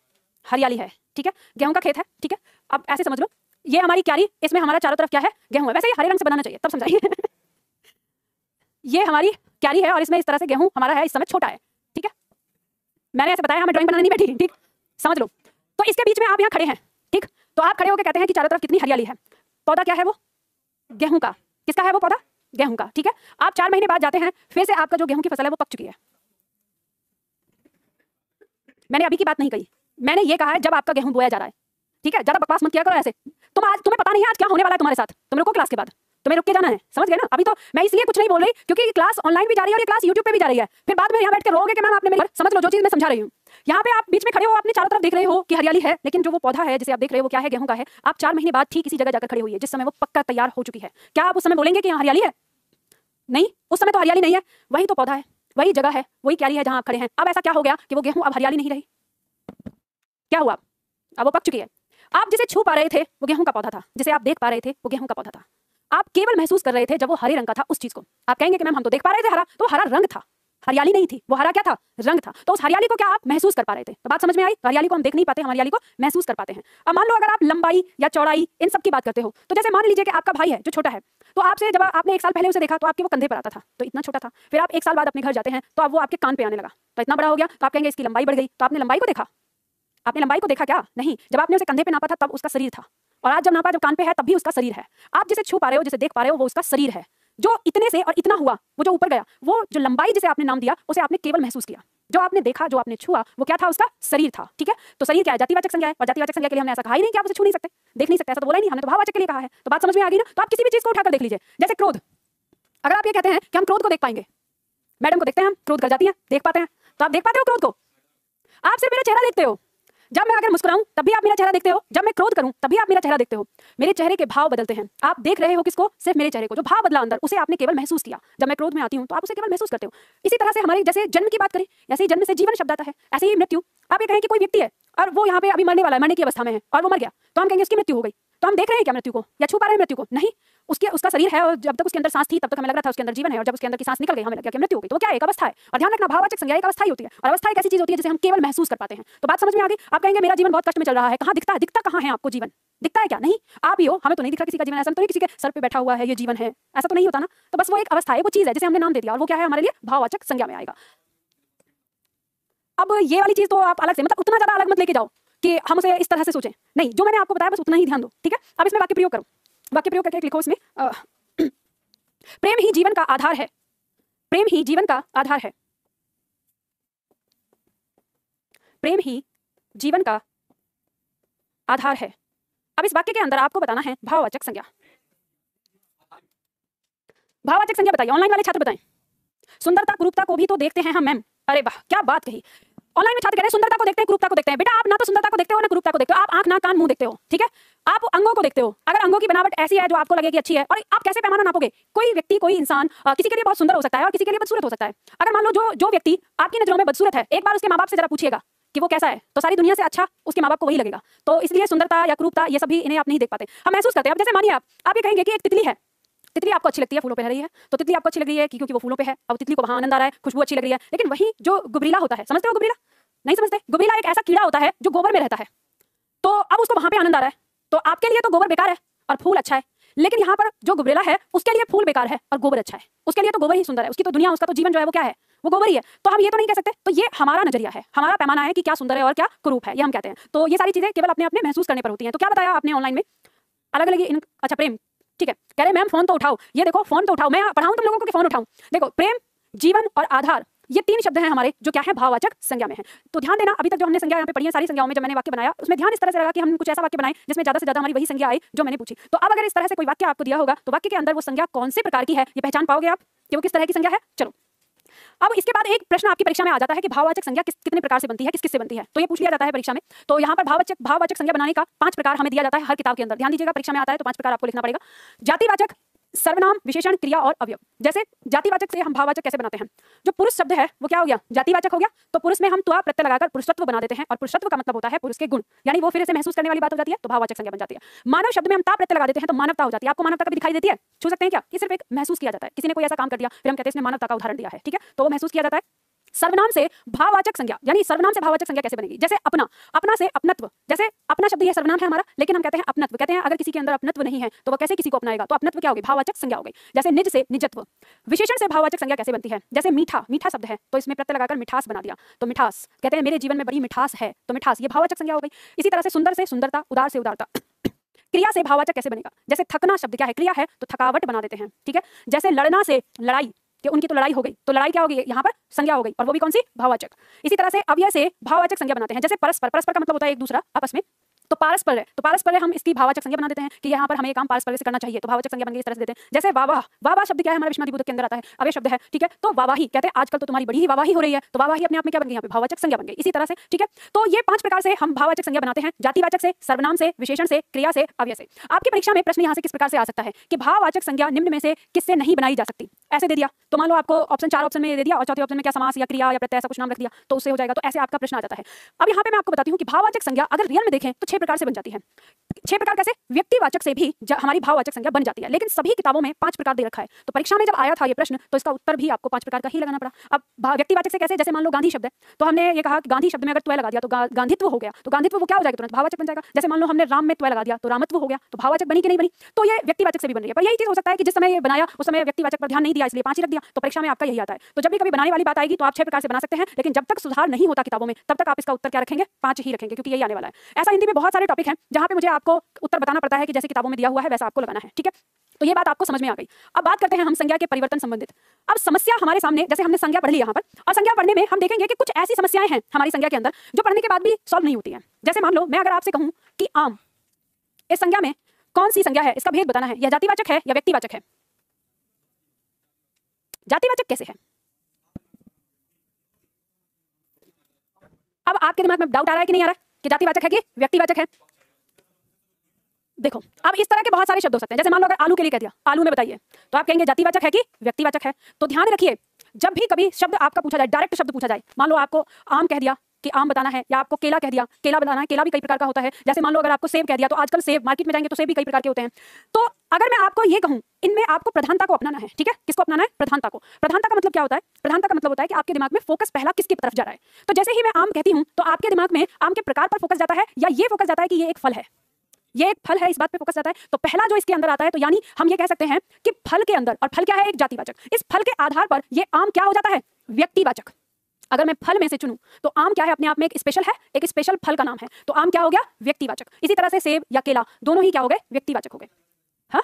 [SPEAKER 1] हरियाली है, ठीक है, गेहूं का खेत है, ठीक है। अब ऐसे समझ लो, ये हमारी क्यारी, इसमें हमारा चारों तरफ क्या है? गेहूं है। वैसे ये हरे रंग से बनाना चाहिए, तब समझाइए। ये हमारी क्यारी है और इसमें इस तरह से गेहूं हमारा है, इस समय छोटा है, ठीक है। मैंने ऐसे बताया, हमें ड्राइंग बनाने नहीं बैठी, ठीक, समझ लो। तो इसके बीच में आप यहाँ खड़े हैं, ठीक, तो आप खड़े होकर कहते हैं कि चारों तरफ कितनी हरियाली है। पौधा क्या है? वो गेहूं का। किसका है वो पौधा? गेहूं का, ठीक है। आप 4 महीने बाद जाते हैं, फिर से आपका जो गेहूं की फसल है वो पक चुकी है। मैंने अभी की बात नहीं कही, मैंने ये कहा है जब आपका गेहूं बोया जा रहा है, ठीक है। ज्यादा बकवास मत किया करो ऐसे। तुम्हें पता नहीं है आज क्या होने वाला है तुम्हारे साथ। तुम रुको क्लास के बाद, तुम्हें रुक के जाना है, समझ गए ना? अभी तो मैं इसलिए कुछ नहीं बोल रही क्योंकि क्लास ऑनलाइन भी जा रही है और ये क्लास यूट्यूब पे भी जा रही है। फिर बाद में यहाँ बैठ के रोगे कि मैम आपने मेरी, समझ लो जो चीज मैं समझा रही हूँ। यहाँ पे आप बीच में खड़े हो, अपने चारों तरफ देख रहे हो कि हरियाली है, लेकिन जो वो पौधा है जिसे आप देख रहे हो वो क्या है? गेहूं का है। आप 4 महीने बाद ठीक इसी जगह जाकर खड़े हुई है जिस समय वो पक्का तैयार हो चुकी है। क्या आप उस समय बोलेंगे कि यहाँ हरियाली है? नहीं, उस समय तो हरियाली नहीं है। वही तो पौधा है, वही जगह है, वही क्यारी है जहाँ आप खड़े हैं। अब ऐसा क्या हो गया कि वो गेहूं अब हरियाली नहीं रही? क्या हुआ? अब वो पक चुकी है। आप जिसे छू पा रहे थे वो गेहूं का पौधा था, जिसे आप देख पा रहे थे वो गेहूं का पौधा था। आप केवल महसूस कर रहे थे जब वो हरे रंग का था उस चीज को। आप कहेंगे कि मैम हम तो देख पा रहे थे हरा, तो हरा रंग था, हरियाली नहीं थी। वो हरा क्या था? रंग था। तो उस हरियाली को क्या आप महसूस कर पा रहे थे? तो बात समझ में आई? हरियाली को हम देख नहीं पाते, हम हरियाली को महसूस कर पाते हैं। अब मान लो अगर आप लंबाई या चौड़ाई इन सब की बात करते हो, तो जैसे मान लीजिए कि आपका भाई है जो छोटा है, तो आपसे जब आपने 1 साल पहले उसे देखा तो आपके वो कंधे पर आता था, तो इतना छोटा था। फिर आप 1 साल बाद अपने घर जाते हैं तो अब वो आपके कान पे आने लगा, तो इतना बड़ा हो गया। तो आप कहेंगे इसकी लंबाई बढ़ गई। तो आपने लंबाई को देखा? आपने लंबाई को देखा क्या? नहीं। जब आपने उसे कंधे पे नापा था तब उसका शरीर था, और आज जब नापा जब कान पे है तब भी उसका शरीर है। आप जिसे छू पा रहे हो, जिसे देख पा रहे हो, वो उसका शरीर है। जो इतने से और इतना हुआ, वो जो ऊपर गया, वो जो लंबाई जिसे आपने नाम दिया उसे आपने केवल महसूस किया। जो आपने देखा, जो आपने छुआ, वो क्या था? उसका शरीर था, ठीक है। तो शरीर क्या है? जातिवाचक संज्ञा है, और जातिवाचक संज्ञा के लिए हमने ऐसा कहा ही नहीं कि आप उसे छू नहीं सकते, देख नहीं सकते, ऐसा तो बोला ही नहीं, हमने तो भाववाचक के लिए कहा है। तो बात समझ में आ गई ना? तो आप किसी भी चीज को उठाकर देख लीजिए। जैसे क्रोध, अगर आप ये कहते हैं कि हम क्रोध को देख पाएंगे, मैडम को देखते हैं हम, क्रोध कर जाती है, देख पाते हैं, तो आप देख पाते हो क्रोध को? आप सिर्फ मेरा चेहरा देखते हो। जब मैं अगर मुस्कुराऊं तब भी आप मेरा चेहरा देखते हो, जब मैं क्रोध करूं तब भी आप मेरा चेहरा देखते हो। मेरे चेहरे के भाव बदलते हैं। आप देख रहे हो किसको? सिर्फ मेरे चेहरे को। जो भाव बदला अंदर, उसे आपने केवल महसूस किया। जब मैं क्रोध में आती हूं तो आप उसे केवल महसूस करते हो। इसी तरह से हमारे जैसे जन्म की बात करें, ऐसे ही जन्म से जीवन शब्द आता है, ऐसे ही मृत्यु। आप ये कहें कि कोई व्यक्ति है और वो यहाँ पे अभी मरने वाला है, मरने की अवस्था में है और वो मर गया, तो हम कहेंगे उसकी मृत्यु हो गई। तो हम देख रहे हैं क्या मृत्यु को, या छू पा रहे हैं मृत्यु को? नहीं। उसका शरीर है और जब तक उसके अंदर सांस थी तब तक हमें लग रहा था उसके अंदर जीवन है, और जब उसके अंदर की सांस निकल गई हमें लग गया कि मृत्यु हो गई। तो क्या एक अवस्था है। और ध्यान रखना, भाववाचक संज्ञा एक अवस्था ही होती है, और अवस्था एक ऐसी चीज होती है जिसे हम केवल महसूस कर पाते हैं। तो बात समझ में आ गई? आप कहेंगे मेरा जीवन बहुत कष्ट में चल रहा है, कहाँ दिखता है? दिखता कहाँ है आपको जीवन? दिखता है क्या? नहीं। आप ही हो, हमें तो नहीं दिख रहा किसी का जीवन। ऐसा तो नहीं किसी के सर पे बैठा हुआ है ये जीवन है, ऐसा तो नहीं होता ना। तो बस वो एक अवस्था है, वो चीज है जिसे हमने नाम दे दिया, और वो क्या है? हमारे लिए भाववाचक संज्ञा में आएगा। अब ये वाली चीज तो आप अलग से, मतलब उतना ज्यादा अलग मत लेके जाओ कि हम उसे इस तरह से सोचें। नहीं, जो मैंने आपको बताया बस उतना ही ध्यान दो, ठीक है। अब इसमें वाक्य प्रयोग करो। वाक्य प्रयोग करके लिखो इसमें प्रेम ही जीवन का आधार है। प्रेम ही जीवन का आधार है। प्रेम ही जीवन का आधार है। अब इस वाक्य के अंदर आपको बताना है भाववाचक संज्ञा। भाववाचक संज्ञा बताइए, ऑनलाइन वाले छात्र बताएं। सुंदरता कुरूपता को भी तो देखते हैं हम मैम। अरे वाह, क्या बात कही। ऑनलाइन में छात्र कह रहे हैं सुंदरता को देखते हैं, कुरूपता को देखते हैं। बेटा आप ना तो सुंदरता को देखते हो ना कुरूपता को देखते हो, आप आंख नाक कान मुंह देखते हो, ठीक है। आप अंगों को देखते हो। अगर अंगों की बनावट ऐसी है जो आपको लगे कि अच्छी है, और आप कैसे पैमाना नापोगे? कोई व्यक्ति, कोई इंसान किसी के लिए बहुत सुंदर हो सकता है और किसी के लिए बदसूरत हो सकता है। अगर मान लो जो व्यक्ति आपकी नजरों में बदसूरत है, एक बार उसके माँ बाप से जरा पूछिएगा कि वो कैसा है, तो सारी दुनिया से अच्छा उसके माँ बाप को वही लगेगा। तो इसलिए सुंदरता या कुरूपता ये सभी इन्हें आप नहीं देख पाते, हम महसूस करते हैं। अब जैसे मानिए आप ये कहेंगे कि एक तितली है, तितली आपको अच्छी लगती है, फूलों पे रह रही है, तो तितली आपको अच्छी लग रही है क्योंकि वो फूलों पे है। अब तितली को वहां आनंद आ रहा है, खुशबू अच्छी लग रही है। लेकिन वही जो गुबरीला होता है, समझते हो गुबरीला? नहीं समझते। गुबरीला एक ऐसा कीड़ा होता है जो गोबर में रहता है, तो अब उसको वहां पे आनंद आ रहा है। तो आपके लिए तो गोबर बेकार है और फूल अच्छा है, लेकिन यहाँ पर जो गुबरेला है उसके लिए फूल बेकार है और गोबर अच्छा है। उसके लिए तो गोबर ही सुंदर है, उसकी तो दुनिया, उसका तो जीवन जो है वो क्या है? वो गोबर ही है। तो हम ये तो नहीं कह सकते। तो ये हमारा नजरिया है, हमारा पैमाना है कि क्या सुंदर है और क्या कुरूप है, ये हम कहते हैं। तो ये सारी चीजें केवल अपने अपने महसूस करने पर होती हैं। तो क्या बताया आपने ऑनलाइन में? अलग अलग अच्छा प्रेम, ठीक है। कह रहे मैम फोन तो उठाओ, ये देखो फोन तो उठाओ, मैं पढ़ाऊं तुम लोगों को कि फोन उठाऊं? देखो, प्रेम, जीवन और आधार, ये 3 शब्द हैं हमारे जो क्या है? भाववाचक संज्ञा में है। तो ध्यान देना, अभी तक जो हमने संज्ञा यहाँ पे पढ़ी है, सारी संज्ञाओं में जब मैंने वाक्य बनाया उसमें ध्यान इस तरह से लगा कि हम कुछ ऐसा वाक्य बनाएं जिसमें ज्यादा से ज्यादा हमारी वही संज्ञा आई जो मैंने पूछी। तो अब अगर इस तरह से कोई वाक्य आपको दिया होगा तो वाक्य के अंदर वो संज्ञा कौन से प्रकार की है ये पहचान पाओगे आप कि वो किस तरह की संज्ञा है। चलो, अब इसके बाद एक प्रश्न आपकी परीक्षा में आ जाता है कि भाववाचक संज्ञा कितने प्रकार से बनती है, किस किस से बनती है, तो ये पूछ लिया जाता है परीक्षा में। तो यहाँ पर भाववाचक संज्ञा बनाने का 5 प्रकार हमें दिया जाता है हर किताब के अंदर। ध्यान दीजिएगा, परीक्षा में आता है तो 5 प्रकार आपको लिखना पड़ेगा। जातिवाचक, सर्वनाम, विशेषण, क्रिया और अवयव। जैसे जातिवाचक से हम भाववाचक कैसे बनाते हैं? जो पुरुष शब्द है वो क्या हो गया? जातिवाचक हो गया। तो पुरुष में हम त्वा प्रत्यय लगाकर पुरुषत्व बना देते हैं, और पुरुषत्व का मतलब होता है पुरुष के गुण, यानी वो फिर से महसूस करने वाली बात हो जाती है, तो भाववाचक संज्ञा बन जाती है। मानव शब्द में हम ता प्रत्यय लगा देते हैं तो मानवता हो जाती है। आपको मानवता कभी दिखाई देती है? छू सकते हैं क्या? कि सिर्फ एक महसूस किया जाता है, किसी ने कोई ऐसा काम कर दिया, फिर हम कहते हैं इसने मानवता का उदाहरण दिया है, ठीक है, तो वो महसूस किया जाता है। सर्वनाम से भाववाचक संज्ञा, यानी सर्वनाम से भाववाचक संज्ञा कैसे बनेगी? जैसे अपना, अपना से अपनत्व। जैसे अपना शब्द ये सर्वनाम है हमारा, लेकिन हम कहते हैं अपनत्व। कहते हैं अगर किसी के अंदर अपनत्व नहीं है तो वो कैसे किसी को अपनाएगा? तो अपनत्व क्या होगी? भाववाचक संज्ञा हो गई। जैसे निज से निजत्व। विशेषण से भाववाचक संज्ञा कैसे बनती है? जैसे मीठा, मीठा शब्द है तो इसमें प्रत्यय लगाकर मिठास बना दिया, तो मिठास। कहते हैं मेरे जीवन में बड़ी मिठास है, तो मिठास, ये भाववाचक संज्ञा हो गई। इसी तरह से सुंदर से सुंदरता, उदार से उदारता। क्रिया से भाववाचक कैसे बनेगा? जैसे थकना शब्द क्या है? क्रिया है, तो थकावट बना देते हैं, ठीक है। जैसे लड़ना से लड़ाई, कि उनकी तो लड़ाई हो गई, तो लड़ाई क्या होगी? यहाँ पर संज्ञा हो गई, और वो भी कौन सी? भाववाचक। इसी तरह से अव्यय से भाववाचक संज्ञा बनाते हैं। जैसे परस्पर, परस्पर का मतलब होता है एक दूसरा आपस में, तो पारस्पर है, तो पारस्पर हम इसकी भाववाचक संज्ञा बना देते हैं कि यहाँ पर हमें काम पारस्पर से करना चाहिए, तो भाववाचक संज्ञा बन गई, इस तरह से देते हैं। जैसे वाह, वाह शब्द क्या है? हमारे विस्मयादिबोधक के अंदर आता है, अव्यय शब्द है, ठीक है। तो वावाही कहते हैं आजकल तो तुम्हारी बड़ी ही वावाही हो रही है, तो वावाही अपने आप में क्या बन गई? यहाँ पे भाववाचक संज्ञा बन गई, इसी तरह से, ठीक है। तो ये 5 प्रकार से हम भाववाचक संज्ञा बनाते हैं, जातिवाचक से, सर्वनाम से, विशेषण से, क्रिया से, अव्यय से। आपकी परीक्षा में प्रश्न यहाँ से किस प्रकार से आ सकता है कि भाववाचक संज्ञा निम्न में से किससे नहीं बनाई जा सकती? ऐसे दे दिया, तो मान लो आपको ऑप्शन 4 ऑप्शन में दे दिया, और चौथे ऑप्शन में क्या समास या क्रिया या प्रत्यय ऐसा कुछ नाम रख दिया, तो उससे हो जाएगा, तो ऐसे आपका प्रश्न आ जाता है। अब यहाँ पे मैं आपको बताती हूँ कि भाववाचक संज्ञा अगर रियल में देखें तो 6 प्रकार से बन जाती है। 6 प्रकार कैसे? व्यक्तिवाचक से भी हमारी भाववाचक संज्ञा बन जाती है, लेकिन सभी किताबों में 5 प्रकार दे रखा है। तो परीक्षा में जब आया था ये प्रश्न, तो इसका उत्तर भी आपको 5 प्रकार का ही लगाना पड़ा। अब व्यक्तिवाचक से कैसे? जैसे मान लो गांधी शब्द है, तो हमने ये कहा कि गांधी शब्द में अगर त्वय लगा दिया तो गांधित्व हो गया, तो गांधित्व वो क्या हो जाएगा? तुरंत भाववाचक बन जाएगा। जैसे मान लो हमने राम में त्वय लगा दिया तो रामत्व हो गया, तो भाववाचक बनी कि नहीं बनी? तो ये व्यक्तिवाचक से भी बन रही है। पर यही चीज हो सकता है कि जिस समय ये बनाया उस समय व्यक्तिवाचक पर ध्यान नहीं दिया, इसलिए 5 ही रख दिया, तो परीक्षा में आपका यही आता है। तो जब भी कभी बनाने वाली बात आएगी तो आप 6 प्रकार से बना सकते हैं, लेकिन जब तक सुधार नहीं होता किताबों में तब तक आप इसका उत्तर क्या रखेंगे? 5 ही रखेंगे, क्योंकि यही आने वाला है। ऐसा हिंदी में बहुत सारे टॉपिक हैं जहां पे मुझे आपको उत्तर बताना पड़ता है कि जैसे किताबों में दिया हुआ है वैसा आपको लगाना है, ठीक है। तो ये बात आपको समझ में आ गई। अब बात करते हैं हम संज्ञा के परिवर्तन संबंधित। अब समस्या हमारे सामने, जैसे हमने संज्ञा पढ़ ली यहाँ पर, और संज्ञा पढ़ने में हम देखेंगे कि कुछ ऐसी समस्याएं हैं हमारी संज्ञा के अंदर जो पढ़ने के बाद भी सॉल्व नहीं होती हैं। जैसे मान लो मैं अगर आपसे कहूं कि आम, इस संज्ञा में कौन सी संज्ञा है? इसका भेद बताना है। यह जातिवाचक है या व्यक्तिवाचक है? जातिवाचक कैसे है? अब आपके दिमाग में डाउट आ रहा है कि नहीं आ रहा है कि जातिवाचक है कि व्यक्तिवाचक है? देखो, अब इस तरह के बहुत सारे शब्द हो सकते हैं। जैसे मान लो अगर आलू के लिए कह दिया, आलू में बताइए, तो आप कहेंगे जातिवाचक है कि व्यक्तिवाचक है? तो ध्यान रखिए, जब भी कभी शब्द आपका पूछा जाए, डायरेक्ट शब्द पूछा जाए, मान लो आपको आम कह दिया कि आम बताना है, या आपको केला कह दिया, केला बताना है, केला भी कई प्रकार का होता है। जैसे मान लो अगर आपको सेब कह दिया, तो आजकल सेब मार्केट में जाएंगे तो सेब भी कई प्रकार के होते हैं। तो अगर मैं आपको ये कहूं, इनमें आपको प्रधानता को अपनाना है, ठीक है। किसको अपनाना है? प्रधानता को। प्रधानता का मतलब क्या होता है? प्रधानता का मतलब होता है कि आपके दिमाग में फोकस पहला किसकी तरफ जा रहा है। तो जैसे ही मैं आम कहती हूं तो आपके दिमाग में आम के प्रकार पर फोकस जाता है, या ये फोकस जाता है कि ये एक फल है, ये एक फल है, इस बात पे फोकस जाता है। तो पहला जो इसके अंदर आता है, तो यानी हम ये कह सकते हैं कि फल के अंदर, और फल क्या है? एक जातिवाचक। इस फल के आधार पर ये आम क्या हो जाता है? व्यक्तिवाचक। अगर मैं फल में से चुनूं तो आम क्या है? अपने आप में एक स्पेशल है, एक स्पेशल फल का नाम है, तो आम क्या हो गया? व्यक्तिवाचक। इसी तरह से सेब या केला दोनों ही क्या हो गए? व्यक्तिवाचक हो गए। हाँ,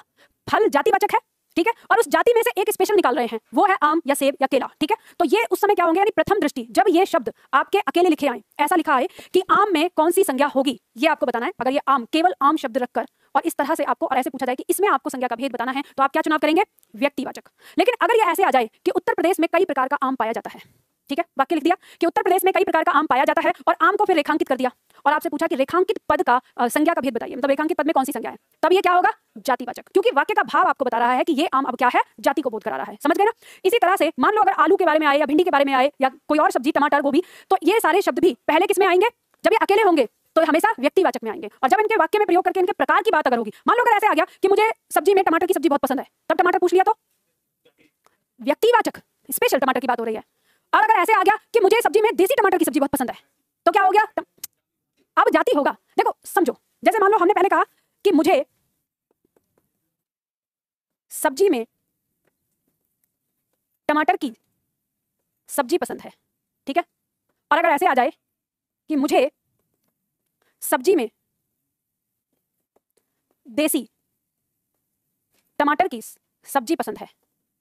[SPEAKER 1] फल जातिवाचक है, ठीक है, और उस जाति में से एक स्पेशल निकाल रहे हैं, वो है आम या सेब या केला, ठीक है। तो ये उस समय क्या होंगे? यानी प्रथम दृष्टि जब ये शब्द आपके अकेले लिखे आए, ऐसा लिखा है कि आम में कौन सी संज्ञा होगी, ये आपको बताना है। अगर ये आम, केवल आम शब्द रखकर, और इस तरह से आपको, और ऐसे पूछा जाए कि इसमें आपको संज्ञा का भेद बताना है, तो आप क्या चुनाव करेंगे? व्यक्तिवाचक। लेकिन अगर ये ऐसे आ जाए कि उत्तर प्रदेश में कई प्रकार का आम पाया जाता है, ठीक है, वाक्य लिख दिया कि उत्तर प्रदेश में कई प्रकार का आम पाया जाता है, और आम को फिर रेखांकित कर दिया, और आपसे पूछा कि रेखांकित पद का संज्ञा का भेद बताइए, मतलब रेखांकित पद में कौन सी संज्ञा है, तब ये क्या होगा? जातिवाचक, क्योंकि वाक्य का भाव आपको बता रहा है कि ये आम अब क्या है? जाति को बोध करा रहा है। समझ गए ना? इसी तरह से मान लो अगर आलू के बारे में आए, या भिंडी के बारे में आए, या कोई और सब्जी, टमाटर, गोभी, तो ये सारे शब्द भी पहले किस में आएंगे? जब ये अकेले होंगे तो हमेशा व्यक्तिवाचक में आएंगे, और जब इनके वाक्य में प्रयोग करके इनके प्रकार की बात अगर होगी, मान लो अगर ऐसे आ गया कि मुझे सब्जी में टमाटर की सब्जी बहुत पसंद है, तब टमाटर पूछ लिया तो व्यक्तिवाचक, स्पेशल टमाटर की बात हो रही है। और अगर ऐसे आ गया कि मुझे सब्जी में देसी टमाटर की सब्जी बहुत पसंद है, तो क्या हो गया? अब जाति होगा। देखो समझो, जैसे मान लो हमने पहले कहा कि मुझे सब्जी में टमाटर की सब्जी पसंद है, ठीक है, और अगर ऐसे आ जाए कि मुझे सब्जी में देसी टमाटर की सब्जी पसंद है,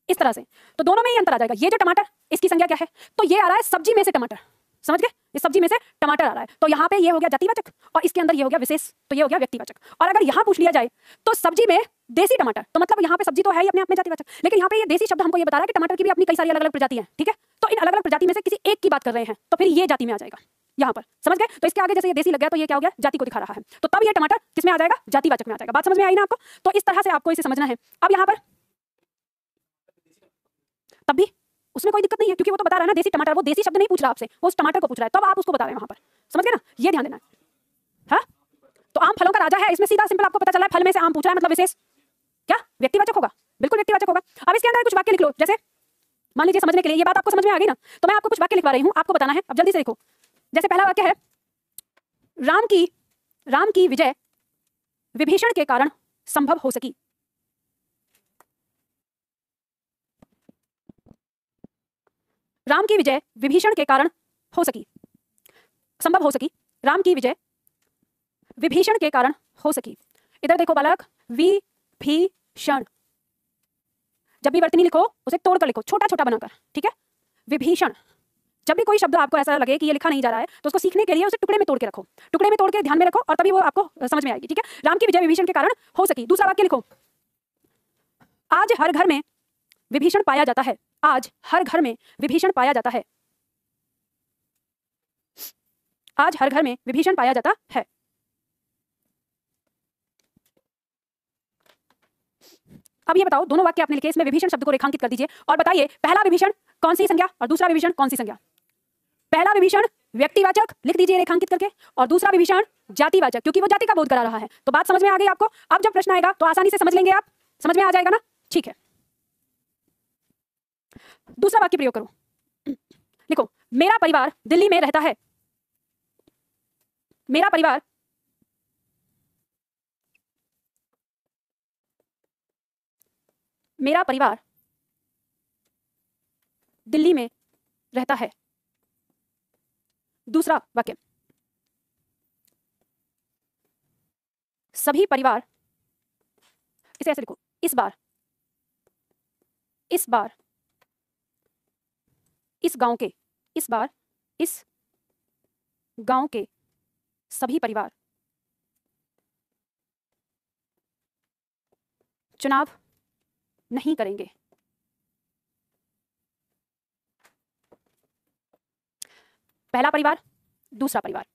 [SPEAKER 1] इस तरह से, तो दोनों में ही अंतर आ जाएगा। ये जो टमाटर, इसकी संज्ञा क्या है? तो ये आ रहा है सब्जी में से टमाटर, समझ गए? इस सब्जी में से टमाटर आ रहा है, तो यहाँ पे ये हो गया जातिवाचक, और इसके अंदर ये हो गया विशेष, तो ये हो गया व्यक्तिवाचक। और अगर यहाँ पूछ लिया जाए तो सब्जी में देसी टमाटर, तो मतलब यहाँ पे सब्जी तो है ही अपने आप में जातिवाचक, लेकिन यहाँ पे ये देसी शब्द हमको ये बता रहा है कि टमाटर की भी अपनी कई सारी अलग अलग प्रजाति है, ठीक है। तो इन अलग अलग प्रजाति में से किसी एक की बात कर रहे हैं, तो फिर ये जाति में आ जाएगा यहाँ पर, समझ गए? तो इसके आगे जैसे ये देसी लग गया तो ये क्या हो गया? जाति को दिखा रहा है, तो तब ये टमाटर किसमें आ जाएगा? जातिवाचक में आ जाएगा। बात समझ में आई ना आपको? तो इस तरह से आपको इसे समझना है। अब यहाँ पर तब भी उसमें कोई दिक्कत नहीं है, क्योंकि वो तो बता रहा है ना देसी टमाटर, वो देसी शब्द नहीं पूछ रहा आपसे, वो उस टमाटर को पूछ रहा है, तब आप उसको बता रहे हैं वहां पर। समझ गए ना, ये ध्यान देना है। हाँ, तो आम फलों का राजा है, इसमें सीधा सिंपल आपको पता चला है, फल में से आम पूछ रहा है, मतलब विशेष क्या व्यक्तिवाचक होगा, बिल्कुल व्यक्तिवाचक होगा। अब इसके अंदर कुछ वाक्य लिख लो, जैसे मान लीजिए समझने के लिए, ये बात आपको समझ में आ गई ना, तो मैं आपको कुछ वाक्य लिखवा रही हूँ, आपको बताना है। अब जल्दी से देखो, जैसे पहला वाक्य है, राम की विजय विभीषण के कारण संभव हो सकी। राम की विजय विभीषण के कारण हो सकी, संभव हो सकी। राम की विजय विभीषण के कारण हो सकी। इधर देखो बालक, विभीषण, जब भी वर्तनी लिखो उसे तोड़कर लिखो, छोटा छोटा बनाकर, ठीक है। विभीषण, जब भी कोई शब्द आपको ऐसा लगे कि ये लिखा नहीं जा रहा है, तो उसको सीखने के लिए उसे टुकड़े में तोड़ के रखो, टुकड़े में तोड़ के ध्यान में रखो, और तभी वो आपको समझ में आएगी, ठीक है। राम की विजय विभीषण के कारण हो सकी। दूसरा वाक्य लिखो, आज हर घर में विभीषण पाया जाता है। आज हर घर में विभीषण पाया जाता है। आज हर घर में विभीषण पाया जाता है। अब ये बताओ, दोनों वाक्य आपने लिखे, इसमें विभीषण शब्द को रेखांकित कर दीजिए और बताइए पहला विभीषण कौन सी संज्ञा और दूसरा विभीषण कौन सी संज्ञा। पहला विभीषण व्यक्तिवाचक लिख दीजिए रेखांकित करके, और दूसरा विभीषण जातिवाचक, क्योंकि वो जाति का बोध करा रहा है। तो बात समझ में आ गई आपको। अब जब प्रश्न आएगा तो आसानी से समझ लेंगे आप, समझ में आ जाएगा ना, ठीक है। दूसरा वाक्य प्रयोग करो, लिखो, मेरा परिवार दिल्ली में रहता है। मेरा परिवार दिल्ली में रहता है। दूसरा वाक्य, सभी परिवार, इसे ऐसे लिखो, इस बार इस गांव के सभी परिवार चुनाव नहीं करेंगे। पहला परिवार, दूसरा परिवार,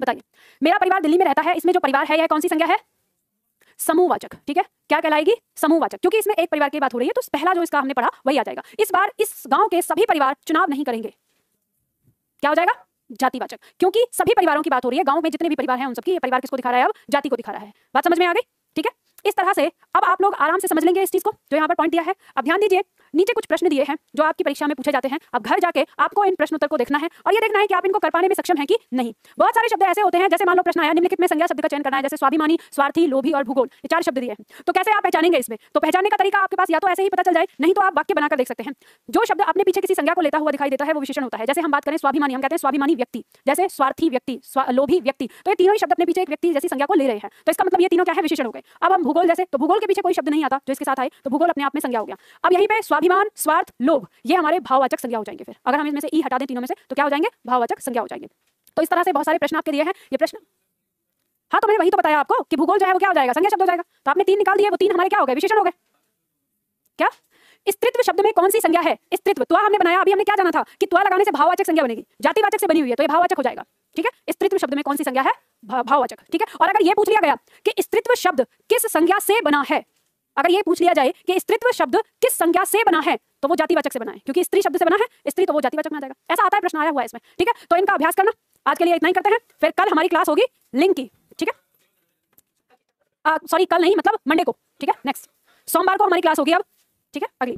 [SPEAKER 1] बताइए। मेरा परिवार दिल्ली में रहता है, इसमें जो परिवार है यह कौन सी संज्ञा है? समूहवाचक, ठीक है। क्या कहलाएगी? समूहवाचक, क्योंकि इसमें एक परिवार की बात हो रही है, तो पहला जो इसका हमने पढ़ा वही आ जाएगा। इस बार इस गांव के सभी परिवार चुनाव नहीं करेंगे, क्या हो जाएगा? जातिवाचक, क्योंकि सभी परिवारों की बात हो रही है, गांव में जितने भी परिवार हैं उन सबकी, ये परिवार किसको दिखा रहा है? अब जाति को दिखा रहा है। बात समझ में आ गई, ठीक है। इस तरह से अब आप लोग आराम से समझ लेंगे इस चीज को, जो यहाँ पर पॉइंट दिया है। अब ध्यान दीजिए, नीचे कुछ प्रश्न दिए हैं जो आपकी परीक्षा में पूछे जाते हैं। अब घर जाके आपको इन प्रश्नोत्तर को देखना है और ये देखना है कि आप इनको कर पाने में सक्षम हैं कि नहीं। बहुत सारे शब्द ऐसे होते हैं, जैसे मान लो प्रश्न आया, निम्नलिखित में संज्ञा शब्द का चयन करना है, जैसे स्वाभिमानी, स्वार्थी, लोभी और भूगोल, ये 4 शब्द दिए हैं। तो कैसे आप पहचानेंगे इसमें? तो पहचानने का तरीका आपके पास या तो ऐसे ही पता चल जाए, नहीं तो आप वाक्य बनाकर देख सकते हैं। जो शब्द अपने पीछे किसी संज्ञा को लेता हुआ दिखाई देता है वो विशेषण होता है। जैसे हम बात करें स्वाभिमानी, हम कहते हैं स्वाभिमानी व्यक्ति, जैसे स्वार्थी व्यक्ति, लोभी व्यक्ति, तो ये तीनों ही शब्द अपने पीछे एक व्यक्ति जैसी संज्ञा को ले रहे हैं, तो इसका मतलब ये तीनों क्या है? विशेषण हो गए। अब हम भूगोल, जैसे तो भूगोल के पीछे कोई शब्द नहीं आता जो इसके साथ आए, तो भूगोल अपने आप में संज्ञा हो गया। अब यहीं पे स्वाभिमान, स्वार्थ, लोभ, ये हमारे भाववाचक संज्ञा हो जाएंगे। फिर अगर हम इनमें से ई हटा दें तीनों में से, तो क्या हो जाएंगे? भाववाचक संज्ञा हो जाएंगे। तो इस तरह से बहुत सारे प्रश्न आपके दिए हैं। ये प्रश्न, हाँ, तो मैंने वही तो बताया आपको कि भूगोल जो है वो क्या हो जाएगा? संज्ञा शब्द हो जाएगा। तो आपने 3 निकाल दिए, वो 3 हमारे क्या हो गए? विशेषण हो गए। क्या स्त्रीत्व शब्द में कौन सी संज्ञा है? स्त्रीत्व, त्वा हमने बनाया, अभी हमने क्या जाना था कि त्वा लगाने से भाववाचक संज्ञा बनेगी, जातिवाचक से बनी हुई है तो ये भाववाचक हो जाएगा, ठीक है। स्त्रीत्व शब्द में कौन सी संज्ञा है? भाववाचक, ठीक है। और अगर ये पूछ लिया गया कि स्त्रीत्व शब्द किस संज्ञा से बना है, अगर ये पूछ लिया जाए कि स्त्रीत्व शब्द किस संज्ञा से बना है, तो वो जातिवाचक से बना है, क्योंकि स्त्री शब्द से बना है, स्त्री, तो वो जातिवाचक में आ जाएगा। ऐसा आता है, प्रश्न आया हुआ है इसमें, ठीक है। तो इनका अभ्यास करना। आज के लिए इतना ही करते हैं, फिर कल हमारी क्लास होगी लिंग की, ठीक है। सॉरी, कल नहीं, मतलब मंडे को, ठीक है। नेक्स्ट सोमवार को हमारी क्लास होगी अब, ठीक है, अगली।